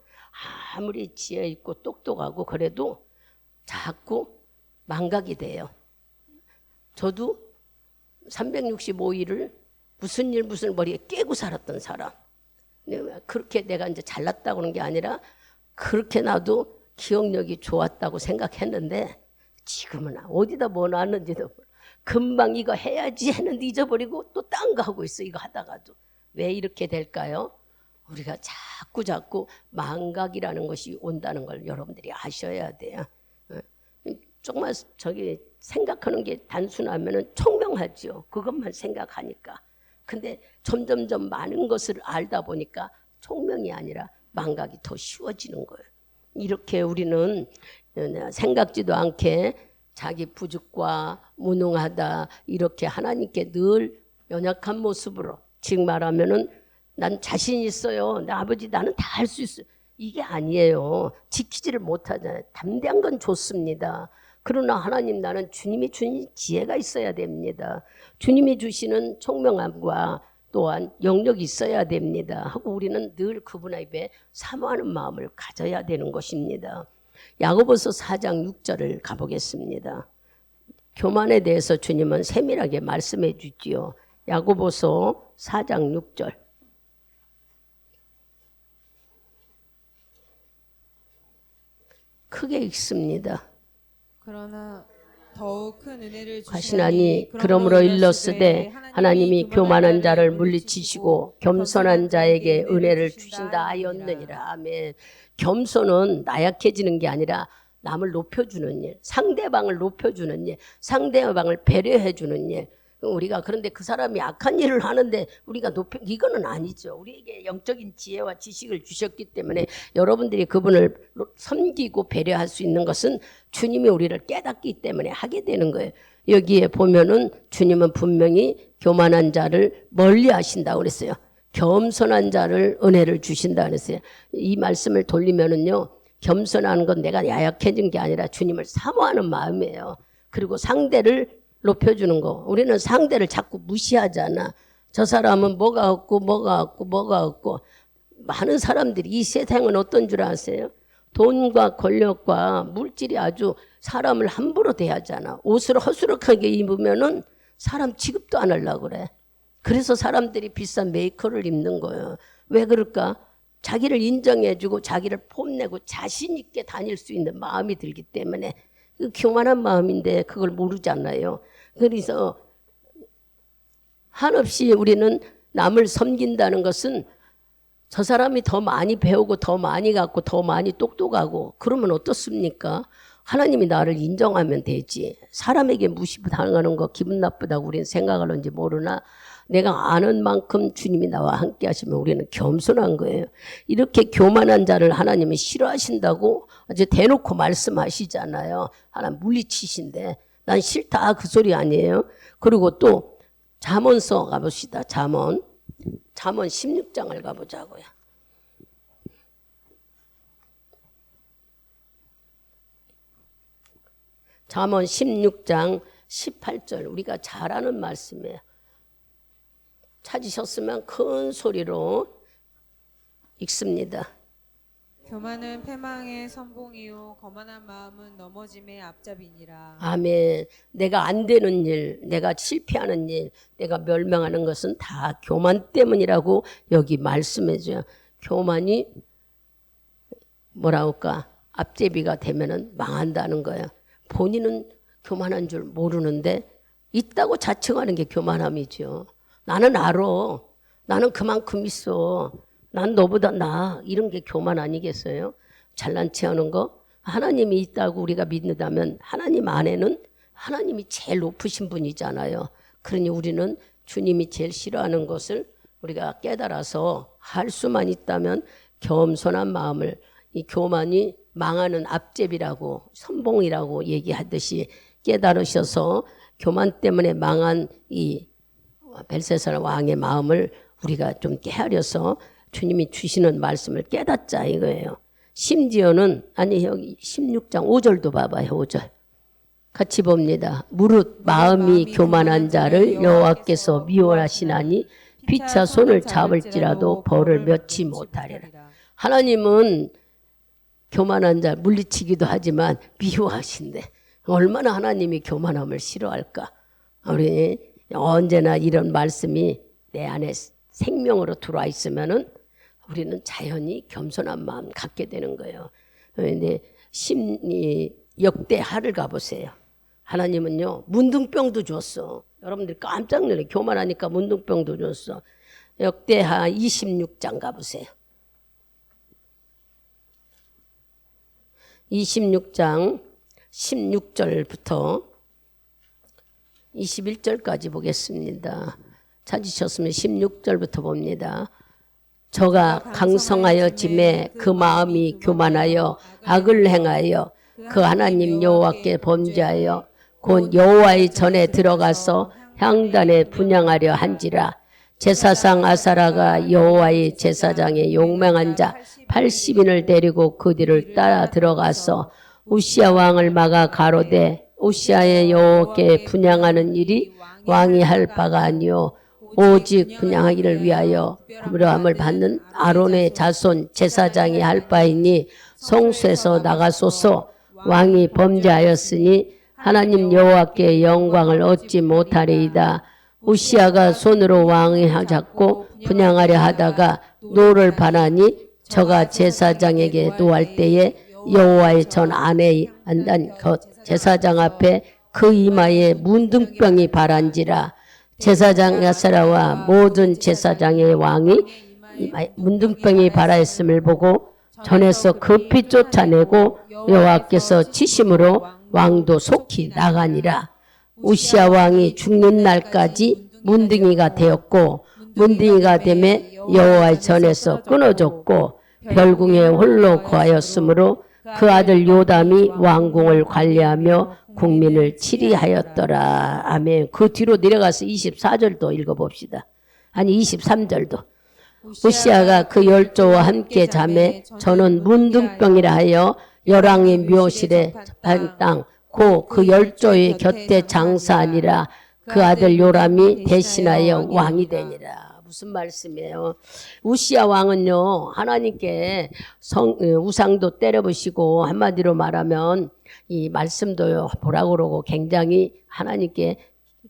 S1: 아무리 지혜 있고 똑똑하고 그래도 자꾸 망각이 돼요. 저도 365일을 무슨 머리에 깨고 살았던 사람. 그렇게 내가 이제 잘났다고 하는 게 아니라 그렇게 나도 기억력이 좋았다고 생각했는데 지금은 어디다 뭐 놨는지도 금방 이거 해야지 했는데 잊어버리고 또 딴 거 하고 있어. 이거 하다가도. 왜 이렇게 될까요? 우리가 자꾸 망각이라는 것이 온다는 걸 여러분들이 아셔야 돼요. 정말 생각하는 게 단순하면은 총명하죠. 그것만 생각하니까. 근데 점점점 많은 것을 알다 보니까 총명이 아니라 망각이 더 쉬워지는 거예요. 이렇게 우리는 생각지도 않게 자기 부족과 무능하다 이렇게 하나님께 늘 연약한 모습으로 즉 말하면은 난 자신 있어요. 내 아버지 나는 다 할 수 있어요. 이게 아니에요. 지키지를 못하잖아요. 담대한 건 좋습니다. 그러나 하나님 나는 주님이 주신 지혜가 있어야 됩니다. 주님이 주시는 총명함과 또한 영역이 있어야 됩니다. 하고 우리는 늘 그분 앞에 사모하는 마음을 가져야 되는 것입니다. 야고보서 4장 6절을 가보겠습니다. 교만에 대해서 주님은 세밀하게 말씀해 주지요. 야고보서 4장 6절. 크게 읽습니다.
S2: 그러나 더욱 큰 은혜를
S1: 하시나니 그러므로 일렀으되 하나님이 교만한 자를 물리치시고 겸손한 자에게 은혜를 주신다 하였느니라. 아멘. 겸손은 나약해지는 게 아니라 남을 높여주는 일, 상대방을 높여주는 일, 상대방을 배려해주는 일. 우리가 그런데 그 사람이 악한 일을 하는데 우리가 이거는 아니죠. 우리에게 영적인 지혜와 지식을 주셨기 때문에 여러분들이 그분을 섬기고 배려할 수 있는 것은 주님이 우리를 깨닫기 때문에 하게 되는 거예요. 여기에 보면은 주님은 분명히 교만한 자를 멀리 하신다고 그랬어요. 겸손한 자를 은혜를 주신다 그랬어요. 이 말씀을 돌리면은요, 겸손한 건 내가 야약해진 게 아니라 주님을 사모하는 마음이에요. 그리고 상대를 높여주는 거. 우리는 상대를 자꾸 무시하잖아. 저 사람은 뭐가 없고 뭐가 없고. 많은 사람들이 이 세상은 어떤 줄 아세요? 돈과 권력과 물질이 아주 사람을 함부로 대하잖아. 옷을 허술하게 입으면은 사람 취급도 안 하려고 그래. 그래서 사람들이 비싼 메이커를 입는 거예요. 왜 그럴까? 자기를 인정해주고 자기를 폼내고 자신 있게 다닐 수 있는 마음이 들기 때문에. 교만한 마음인데 그걸 모르잖아요. 그래서 한없이 우리는 남을 섬긴다는 것은 저 사람이 더 많이 배우고 더 많이 갖고 더 많이 똑똑하고 그러면 어떻습니까? 하나님이 나를 인정하면 되지. 사람에게 무시당하는 거 기분 나쁘다고 우리는 생각하는지 모르나 내가 아는 만큼 주님이 나와 함께 하시면 우리는 겸손한 거예요. 이렇게 교만한 자를 하나님이 싫어하신다고 아주 대놓고 말씀하시잖아요. 하나님 물리치신데 난 싫다 그 소리 아니에요. 그리고 또 잠언서 가봅시다. 잠언 16장을 가보자고요. 잠언 16장 18절 우리가 잘 아는 말씀이에요. 찾으셨으면 큰 소리로 읽습니다.
S2: 교만은 패망의 선봉이요 거만한 마음은 넘어짐의 앞잡이니라.
S1: 아멘. 내가 안 되는 일, 내가 실패하는 일, 내가 멸망하는 것은 다 교만 때문이라고 여기 말씀해줘요. 교만이 뭐라 할까? 앞제비가 되면은 망한다는 거예요. 본인은 교만한 줄 모르는데 있다고 자청하는 게 교만함이죠. 나는 알아. 나는 그만큼 있어. 난 너보다 나아. 이런 게 교만 아니겠어요? 잘난 체하는 거. 하나님이 있다고 우리가 믿는다면 하나님 안에는 하나님이 제일 높으신 분이잖아요. 그러니 우리는 주님이 제일 싫어하는 것을 우리가 깨달아서 할 수만 있다면 겸손한 마음을 이 교만이 망하는 앞제비라고 선봉이라고 얘기하듯이 깨달으셔서 교만 때문에 망한 이 벨사살 왕의 마음을 우리가 좀 깨하려서 주님이 주시는 말씀을 깨닫자 이거예요. 심지어는 아니 여기 16장 5절도 봐봐요. 5절 같이 봅니다. 무릇 마음이 교만한 자를 여호와께서 미워하시나니 피차 손을 잡을지라도 벌을 면치 못하리라. 하나님은 교만한 자 물리치기도 하지만 미워하신대. 얼마나 하나님이 교만함을 싫어할까. 우리 언제나 이런 말씀이 내 안에 생명으로 들어와 있으면은 우리는 자연히 겸손한 마음 갖게 되는 거예요. 근데 역대하를 가보세요. 하나님은요 문둥병도 줬어. 여러분들이 깜짝 놀래. 교만하니까 문둥병도 줬어. 역대하 26장 가보세요. 26장 16절부터 21절까지 보겠습니다. 찾으셨으면 16절부터 봅니다. 저가 강성하여 짐에 그 마음이 교만하여 악을 행하여 그 하나님 여호와께 범죄하여 곧 여호와의 전에 들어가서 향단에 분향하려 한지라. 제사상 아사라가 여호와의 제사장에 용맹한 자 80인을 데리고 그 뒤를 따라 들어가서 우시아 왕을 막아 가로되 우시아의 여호와께 분향하는 일이 왕이 할 바가 아니요 오직 분향하기를 위하여 부름을 받는 아론의 자손 제사장이 할 바이니 성소에서 나가소서. 왕이 범죄하였으니 하나님 여호와께 영광을 얻지 못하리이다. 우시아가 손으로 왕을 잡고 분향하려 하다가 노를 바라니 저가 제사장에게 노할 때에 여호와의 전 안에 앉은 제사장 앞에 그 이마에 문둥병이 바란지라. 제사장 야사라와 모든 제사장의 왕이 문둥병이 발하였음을 보고 전에서 급히 쫓아내고 여호와께서 치심으로 왕도 속히 나가니라. 우시아 왕이 죽는 날까지 문둥이가 되었고 문둥이가 되매 여호와의 전에서 끊어졌고 별궁에 홀로 거하였으므로 그 아들 요담이 왕궁을 관리하며 국민을 치리하였더라. 아멘. 그 뒤로 내려가서 24절도 읽어봅시다. 아니 23절도. 우시아가 그 열조와 함께 자매 저는 문둥병이라 하여 열왕의 묘실에 한 땅 고 그 열조의 곁에 장사하니라. 그 아들 요람이 대신하여 왕이 되니라. 무슨 말씀이에요? 우시아 왕은요 하나님께 우상도 때려부시고 한마디로 말하면 이 말씀도 보라고 그러고 굉장히 하나님께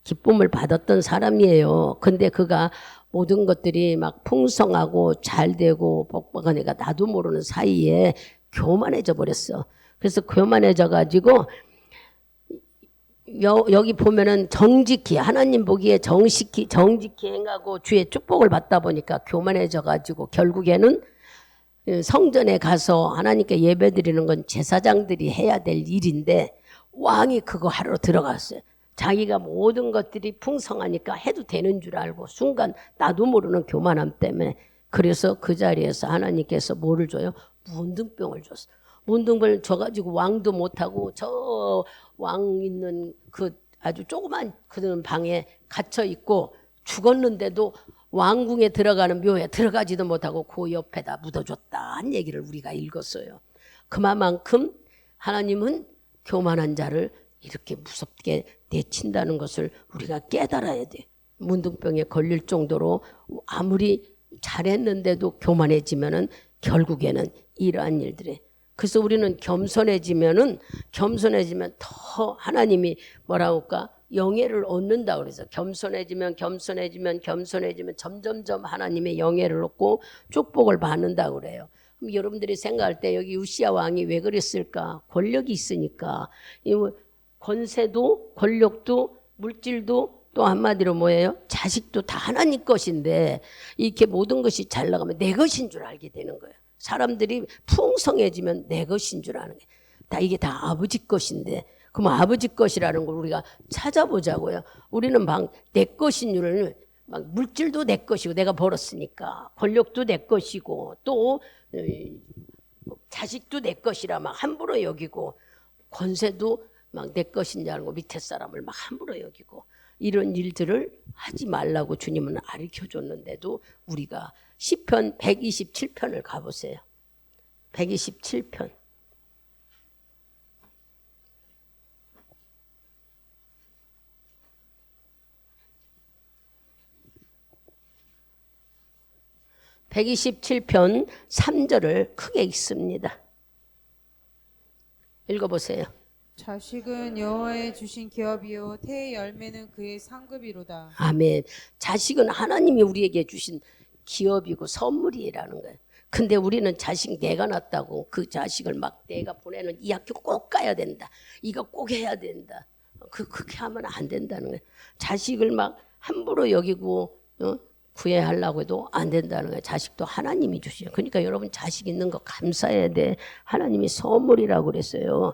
S1: 기쁨을 받았던 사람이에요. 근데 그가 모든 것들이 막 풍성하고 잘되고 복박하니까 나도 모르는 사이에 교만해져 버렸어. 그래서 교만해져 가지고 여기 보면은 정직히 하나님 보기에 정직히 행하고 주의 축복을 받다 보니까 교만해져 가지고 결국에는 성전에 가서 하나님께 예배드리는 건 제사장들이 해야 될 일인데 왕이 그거 하러 들어갔어요. 자기가 모든 것들이 풍성하니까 해도 되는 줄 알고 순간 나도 모르는 교만함 때문에 그래서 그 자리에서 하나님께서 뭐를 줘요? 문둥병을 줬어. 문둥병을 줘가지고 왕도 못하고 저 왕 있는 그 아주 조그만 그런 방에 갇혀 있고 죽었는데도 왕궁에 들어가는 묘에 들어가지도 못하고 그 옆에다 묻어줬다 한 얘기를 우리가 읽었어요. 그만큼 하나님은 교만한 자를 이렇게 무섭게 내친다는 것을 우리가 깨달아야 돼. 문둥병에 걸릴 정도로 아무리 잘했는데도 교만해지면은 결국에는 이러한 일들에 그래서 우리는 겸손해지면 더 하나님이 뭐라고 할까? 영예를 얻는다 그래서 겸손해지면 점점점 하나님의 영예를 얻고 축복을 받는다 그래요. 그럼 여러분들이 생각할 때 여기 우시아 왕이 왜 그랬을까? 권력이 있으니까. 이 권세도 권력도 물질도 또 한마디로 뭐예요? 자식도 다 하나님 것인데 이렇게 모든 것이 잘 나가면 내 것인 줄 알게 되는 거예요. 사람들이 풍성해지면 내 것인 줄 아는 게 이게 다 아버지 것인데 그럼 아버지 것이라는 걸 우리가 찾아보자고요. 우리는 막 내 것인 줄을 막 물질도 내 것이고 내가 벌었으니까 권력도 내 것이고 또 자식도 내 것이라 막 함부로 여기고 권세도 막 내 것인 줄 알고 밑에 사람을 막 함부로 여기고 이런 일들을 하지 말라고 주님은 가르쳐 줬는데도 우리가 시편 127편을 가보세요. 127편. (127편) 3절을 크게 읽습니다. 읽어보세요.
S2: 자식은 여호와의 주신 기업이요 태의 열매는 그의 상급이로다.
S1: 아멘. 자식은 하나님이 우리에게 주신 기업이고 선물이라는 거예요. 근데 우리는 자식 내가 낳았다고 그 자식을 막 내가 보내는 이 학교 꼭 가야 된다. 이거 꼭 해야 된다. 그렇게 하면 안 된다는 거예요. 자식을 막 함부로 여기고 구애하려고 해도 안 된다는 거예요. 자식도 하나님이 주시죠. 그러니까 여러분 자식 있는 거 감사해야 돼. 하나님이 선물이라고 그랬어요.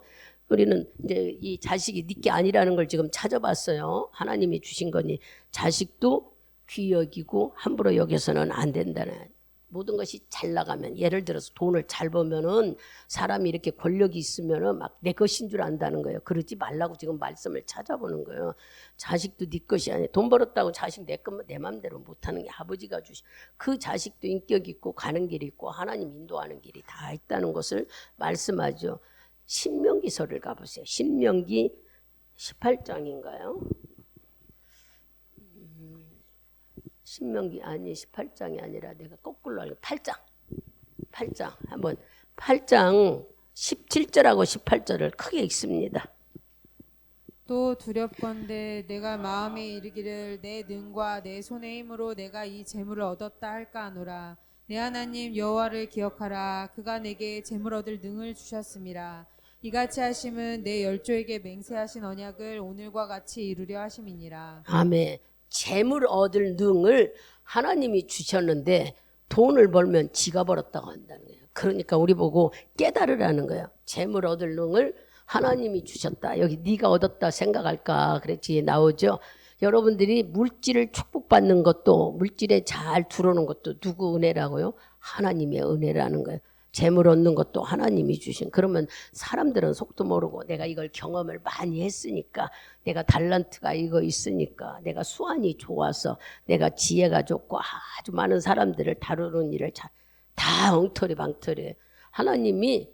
S1: 우리는 이제 이 자식이 네 게 아니라는 걸 지금 찾아봤어요. 하나님이 주신 거니 자식도 귀 여기고 함부로 여겨서는 안 된다는 모든 것이 잘 나가면 예를 들어서 돈을 잘 벌면은 사람이 이렇게 권력이 있으면은 막 내 것인 줄 안다는 거예요. 그러지 말라고 지금 말씀을 찾아보는 거예요. 자식도 네 것이 아니야. 돈 벌었다고 자식 내 것만 내 맘대로 못하는 게 아버지가 주신 그 자식도 인격 있고 가는 길이 있고 하나님 인도하는 길이 다 있다는 것을 말씀하죠. 신명기서를 가보세요. 신명기 18장인가요? 신명기 아니 18장이 아니라 내가 거꾸로 알고 8장 한번 8장 17절하고 18절을 크게 읽습니다.
S2: 또 두렵건대 내가 마음에 이르기를 내 능과 내 손의 힘으로 내가 이 재물을 얻었다 할까 하노라. 내 하나님 여호와를 기억하라. 그가 내게 재물 얻을 능을 주셨음이라. 이같이 하심은 내 열조에게 맹세하신 언약을 오늘과 같이 이루려 하심이니라.
S1: 아멘. 재물 얻을 능을 하나님이 주셨는데 돈을 벌면 지가 벌었다고 한다는 거예요. 그러니까 우리 보고 깨달으라는 거예요. 재물 얻을 능을 하나님이 주셨다. 여기 네가 얻었다 생각할까? 그랬지 나오죠. 여러분들이 물질을 축복받는 것도 물질에 잘 들어오는 것도 누구 은혜라고요? 하나님의 은혜라는 거예요. 재물 얻는 것도 하나님이 주신. 그러면 사람들은 속도 모르고 내가 이걸 경험을 많이 했으니까 내가 달란트가 이거 있으니까 내가 수완이 좋아서 내가 지혜가 좋고 아주 많은 사람들을 다루는 일을 다 엉터리 방터리 하나님이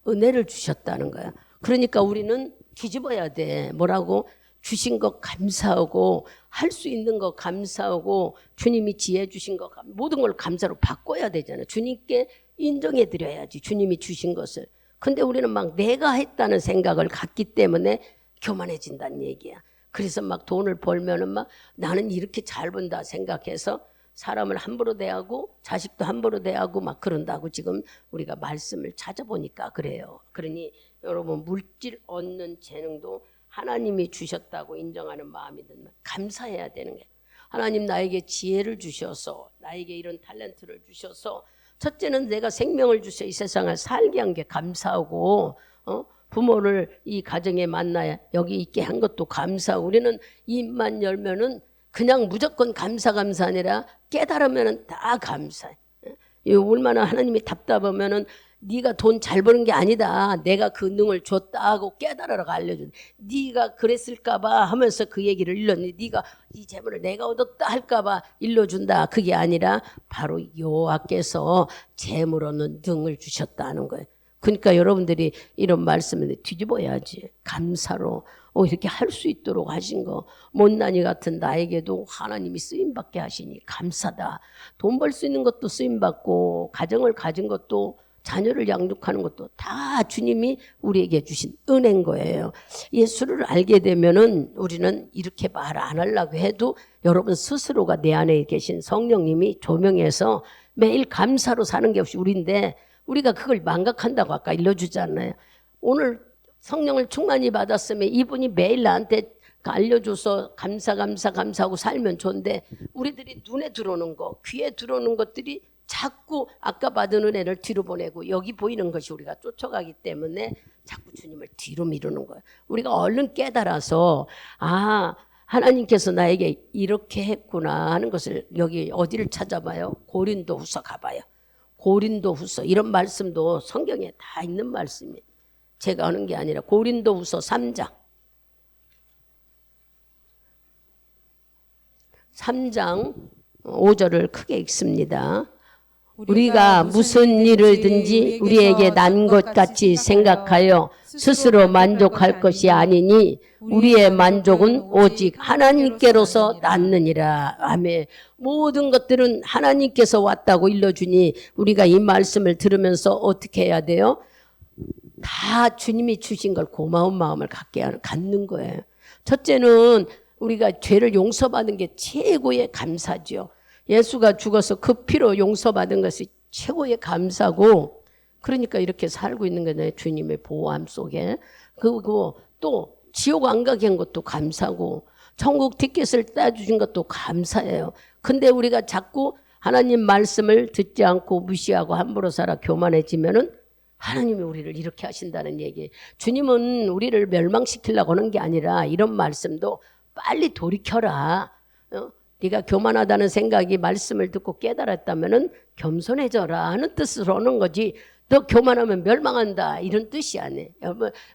S1: 은혜를 주셨다는 거야. 그러니까 우리는 뒤집어야 돼. 뭐라고? 주신 것 감사하고 할 수 있는 것 감사하고 주님이 지혜 주신 것 모든 걸 감사로 바꿔야 되잖아요. 주님께 인정해 드려야지 주님이 주신 것을. 근데 우리는 막 내가 했다는 생각을 갖기 때문에 교만해진다는 얘기야. 그래서 막 돈을 벌면은 막 나는 이렇게 잘 번다 생각해서 사람을 함부로 대하고 자식도 함부로 대하고 막 그런다고 지금 우리가 말씀을 찾아보니까 그래요. 그러니 여러분 물질 얻는 재능도 하나님이 주셨다고 인정하는 마음이 들면 감사해야 되는 거예요. 하나님 나에게 지혜를 주셔서 나에게 이런 탤런트를 주셔서 첫째는 내가 생명을 주셔 이 세상을 살게 한 게 감사하고 부모를 이 가정에 만나야 여기 있게 한 것도 감사하고 우리는 입만 열면은 그냥 무조건 감사 아니라 깨달으면은 다 감사해. 얼마나 하나님이 답답하면은 네가 돈 잘 버는 게 아니다. 내가 그 능을 줬다 하고 깨달으라고 알려준. 네가 그랬을까 봐 하면서 그 얘기를 일렀니. 네가 이 재물을 내가 얻었다 할까 봐 일러준다. 그게 아니라 바로 여호와께서 재물 얻는 능을 주셨다는 거예요. 그러니까 여러분들이 이런 말씀을 뒤집어야지. 감사로 이렇게 할 수 있도록 하신 거. 못난이 같은 나에게도 하나님이 쓰임받게 하시니 감사다. 돈 벌 수 있는 것도 쓰임받고 가정을 가진 것도 자녀를 양육하는 것도 다 주님이 우리에게 주신 은혜인 거예요. 예수를 알게 되면은 우리는 이렇게 말 안 하려고 해도 여러분 스스로가 내 안에 계신 성령님이 조명해서 매일 감사로 사는 게 없이 우리인데 우리가 그걸 망각한다고 아까 일러주잖아요. 오늘 성령을 충만히 받았으면 이분이 매일 나한테 알려줘서 감사하고 살면 좋은데 우리들이 눈에 들어오는 거, 귀에 들어오는 것들이 자꾸 아까 받은 은혜를 뒤로 보내고 여기 보이는 것이 우리가 쫓아가기 때문에 자꾸 주님을 뒤로 미루는 거예요. 우리가 얼른 깨달아서 하나님께서 나에게 이렇게 했구나 하는 것을 여기 어디를 찾아봐요? 고린도후서 가봐요. 고린도후서 이런 말씀도 성경에 다 있는 말씀이에요. 제가 하는 게 아니라 고린도후서 3장 5절을 크게 읽습니다. 우리가 무슨 일을든지 우리에게 난 것 같이 생각하여 스스로 만족할 것이 아니니 우리의 만족은 오직 하나님께로서 났느니라. 아멘. 모든 것들은 하나님께서 왔다고 일러주니 우리가 이 말씀을 들으면서 어떻게 해야 돼요? 다 주님이 주신 걸 고마운 마음을 갖는 거예요. 첫째는 우리가 죄를 용서받은 게 최고의 감사죠. 예수가 죽어서 그 피로 용서받은 것이 최고의 감사고 그러니까 이렇게 살고 있는 거잖아요. 주님의 보호함 속에. 그리고 또 지옥 안 가게 한 것도 감사고 천국 티켓을 따주신 것도 감사해요. 근데 우리가 자꾸 하나님 말씀을 듣지 않고 무시하고 함부로 살아 교만해지면은 하나님이 우리를 이렇게 하신다는 얘기. 주님은 우리를 멸망시키려고 하는 게 아니라 이런 말씀도 빨리 돌이켜라. 네가 교만하다는 생각이 말씀을 듣고 깨달았다면은 겸손해져라 하는 뜻으로 오는 거지. 너 교만하면 멸망한다 이런 뜻이 아니에요.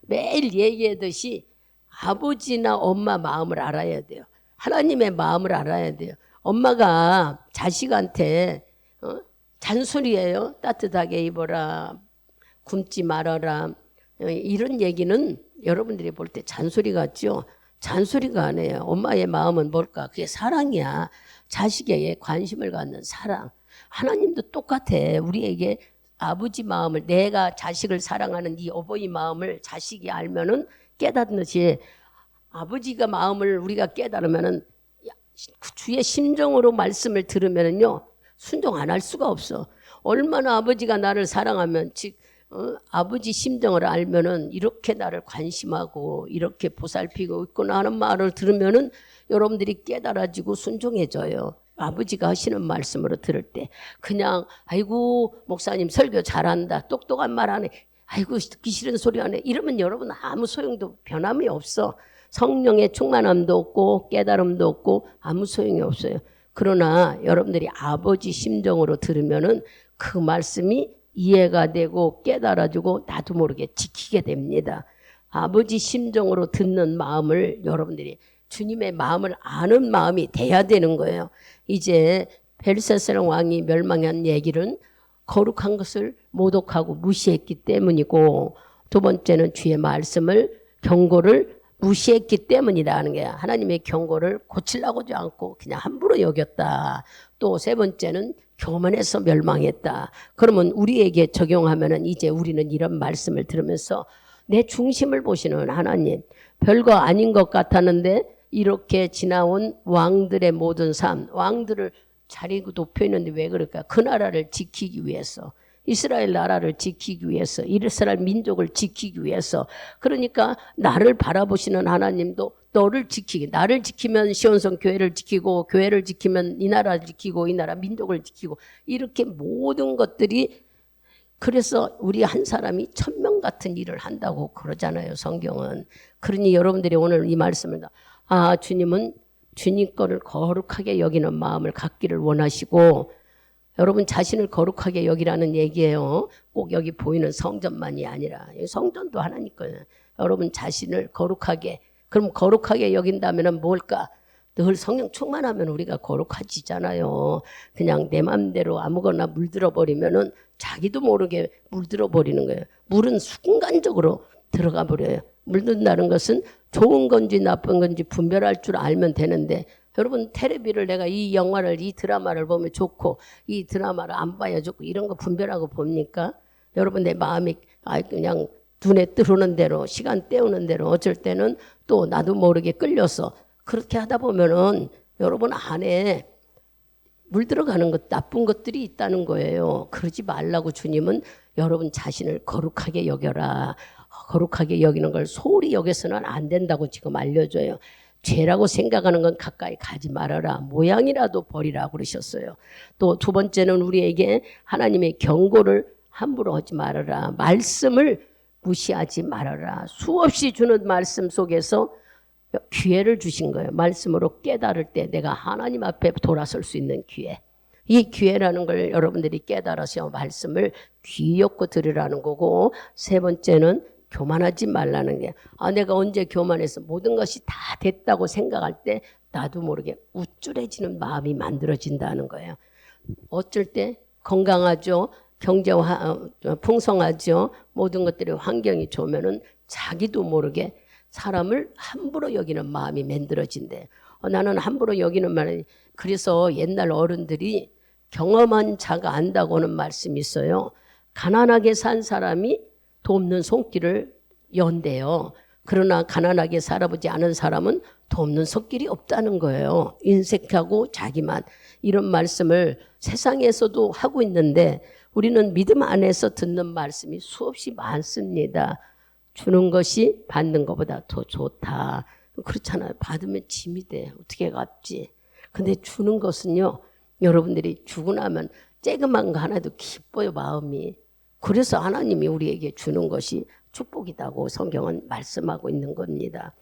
S1: 매일 얘기하듯이 아버지나 엄마 마음을 알아야 돼요. 하나님의 마음을 알아야 돼요. 엄마가 자식한테 잔소리해요. 따뜻하게 입어라. 굶지 말아라. 이런 얘기는 여러분들이 볼 때 잔소리 같죠? 잔소리가 아니에요. 엄마의 마음은 뭘까? 그게 사랑이야. 자식에게 관심을 갖는 사랑. 하나님도 똑같아. 우리에게 아버지 마음을 내가 자식을 사랑하는 이 어버이 마음을 자식이 알면은 깨닫듯이 아버지가 마음을 우리가 깨달으면은 주의 심정으로 말씀을 들으면은요 순종 안 할 수가 없어. 얼마나 아버지가 나를 사랑하면 즉 아버지 심정을 알면은 이렇게 나를 관심하고 이렇게 보살피고 있구나 하는 말을 들으면은 여러분들이 깨달아지고 순종해져요. 아버지가 하시는 말씀으로 들을 때 그냥 아이고 목사님 설교 잘한다 똑똑한 말 하네 아이고 듣기 싫은 소리 하네. 이러면 여러분 아무 소용도 변함이 없어. 성령의 충만함도 없고 깨달음도 없고 아무 소용이 없어요. 그러나 여러분들이 아버지 심정으로 들으면은 그 말씀이 이해가 되고 깨달아지고 나도 모르게 지키게 됩니다. 아버지 심정으로 듣는 마음을 여러분들이 주님의 마음을 아는 마음이 돼야 되는 거예요. 이제 벨사살 왕이 멸망한 얘기는 거룩한 것을 모독하고 무시했기 때문이고, 두 번째는 주의 말씀을 경고를 무시했기 때문이라는 거야. 하나님의 경고를 고치려고 하지 않고 그냥 함부로 여겼다. 또 세 번째는 교만해서 멸망했다. 그러면 우리에게 적용하면은 이제 우리는 이런 말씀을 들으면서 내 중심을 보시는 하나님, 별거 아닌 것 같았는데 이렇게 지나온 왕들의 모든 삶, 왕들을 자리 높여 있는데 왜 그럴까? 그 나라를 지키기 위해서, 이스라엘 나라를 지키기 위해서, 이스라엘 민족을 지키기 위해서. 그러니까 나를 바라보시는 하나님도 너를 지키기, 나를 지키면 시온성 교회를 지키고, 교회를 지키면 이 나라를 지키고, 이 나라 민족을 지키고, 이렇게 모든 것들이, 그래서 우리 한 사람이 1000명 같은 일을 한다고 그러잖아요, 성경은. 그러니 여러분들이 오늘 이 말씀을, 주님은 주님 거를 거룩하게 여기는 마음을 갖기를 원하시고, 여러분 자신을 거룩하게 여기라는 얘기예요. 꼭 여기 보이는 성전만이 아니라 성전도 하나님 거예요. 여러분 자신을 거룩하게, 그럼 거룩하게 여긴다면 뭘까? 늘 성령 충만하면 우리가 거룩해지잖아요. 그냥 내 맘대로 아무거나 물들어 버리면은 자기도 모르게 물들어 버리는 거예요. 물은 순간적으로 들어가 버려요. 물든다는 것은 좋은 건지 나쁜 건지 분별할 줄 알면 되는데, 여러분 텔레비를 내가 이 영화를, 이 드라마를 보면 좋고 이 드라마를 안 봐야 좋고 이런 거 분별하고 봅니까? 여러분 내 마음이 그냥 눈에 들어오는 대로, 시간 때우는 대로, 어쩔 때는 또 나도 모르게 끌려서 그렇게 하다 보면은 여러분 안에 물들어가는 것, 나쁜 것들이 있다는 거예요. 그러지 말라고 주님은 여러분 자신을 거룩하게 여겨라. 거룩하게 여기는 걸 소홀히 여겨서는 안 된다고 지금 알려줘요. 죄라고 생각하는 건 가까이 가지 말아라. 모양이라도 버리라 그러셨어요. 또 두 번째는 우리에게 하나님의 경고를 함부로 하지 말아라. 말씀을 무시하지 말아라. 수없이 주는 말씀 속에서 기회를 주신 거예요. 말씀으로 깨달을 때 내가 하나님 앞에 돌아설 수 있는 기회. 이 기회라는 걸 여러분들이 깨달아서 말씀을 귀엽고 들으라는 거고, 세 번째는 교만하지 말라는 게, 내가 언제 교만해서 모든 것이 다 됐다고 생각할 때 나도 모르게 우쭐해지는 마음이 만들어진다는 거예요. 어쩔 때 건강하죠. 경제가 풍성하죠. 모든 것들이 환경이 좋으면은 자기도 모르게 사람을 함부로 여기는 마음이 만들어진대. 나는 함부로 여기는 말이, 그래서 옛날 어른들이 경험한 자가 안다고는 말씀이 있어요. 가난하게 산 사람이 돕는 손길을 연대요. 그러나 가난하게 살아보지 않은 사람은 돕는 손길이 없다는 거예요. 인색하고 자기만. 이런 말씀을 세상에서도 하고 있는데 우리는 믿음 안에서 듣는 말씀이 수없이 많습니다. 주는 것이 받는 것보다 더 좋다. 그렇잖아요. 받으면 짐이 돼. 어떻게 갚지? 근데 주는 것은요, 여러분들이 주고 나면 쬐그만 거 하나도 기뻐요, 마음이. 그래서 하나님이 우리에게 주는 것이 축복이라고 성경은 말씀하고 있는 겁니다.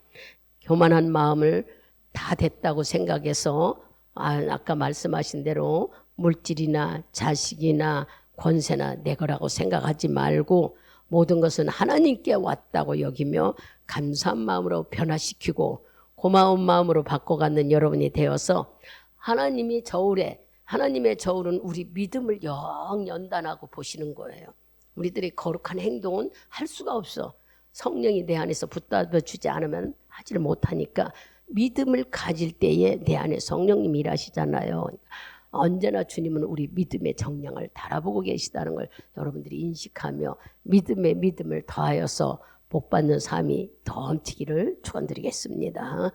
S1: 교만한 마음을 다 됐다고 생각해서 아까 말씀하신 대로 물질이나 자식이나 권세나 내 거라고 생각하지 말고 모든 것은 하나님께 왔다고 여기며 감사한 마음으로 변화시키고 고마운 마음으로 바꿔가는 여러분이 되어서 하나님의 저울은 우리 믿음을 영 연단하고 보시는 거예요. 우리들이 거룩한 행동은 할 수가 없어. 성령이 내 안에서 붙잡아 주지 않으면 하지를 못하니까 믿음을 가질 때에 내 안에 성령님이 일하시잖아요. 언제나 주님은 우리 믿음의 정량을 달아보고 계시다는 걸 여러분들이 인식하며 믿음에 믿음을 더하여서 복받는 삶이 더 넘치기를 축원드리겠습니다.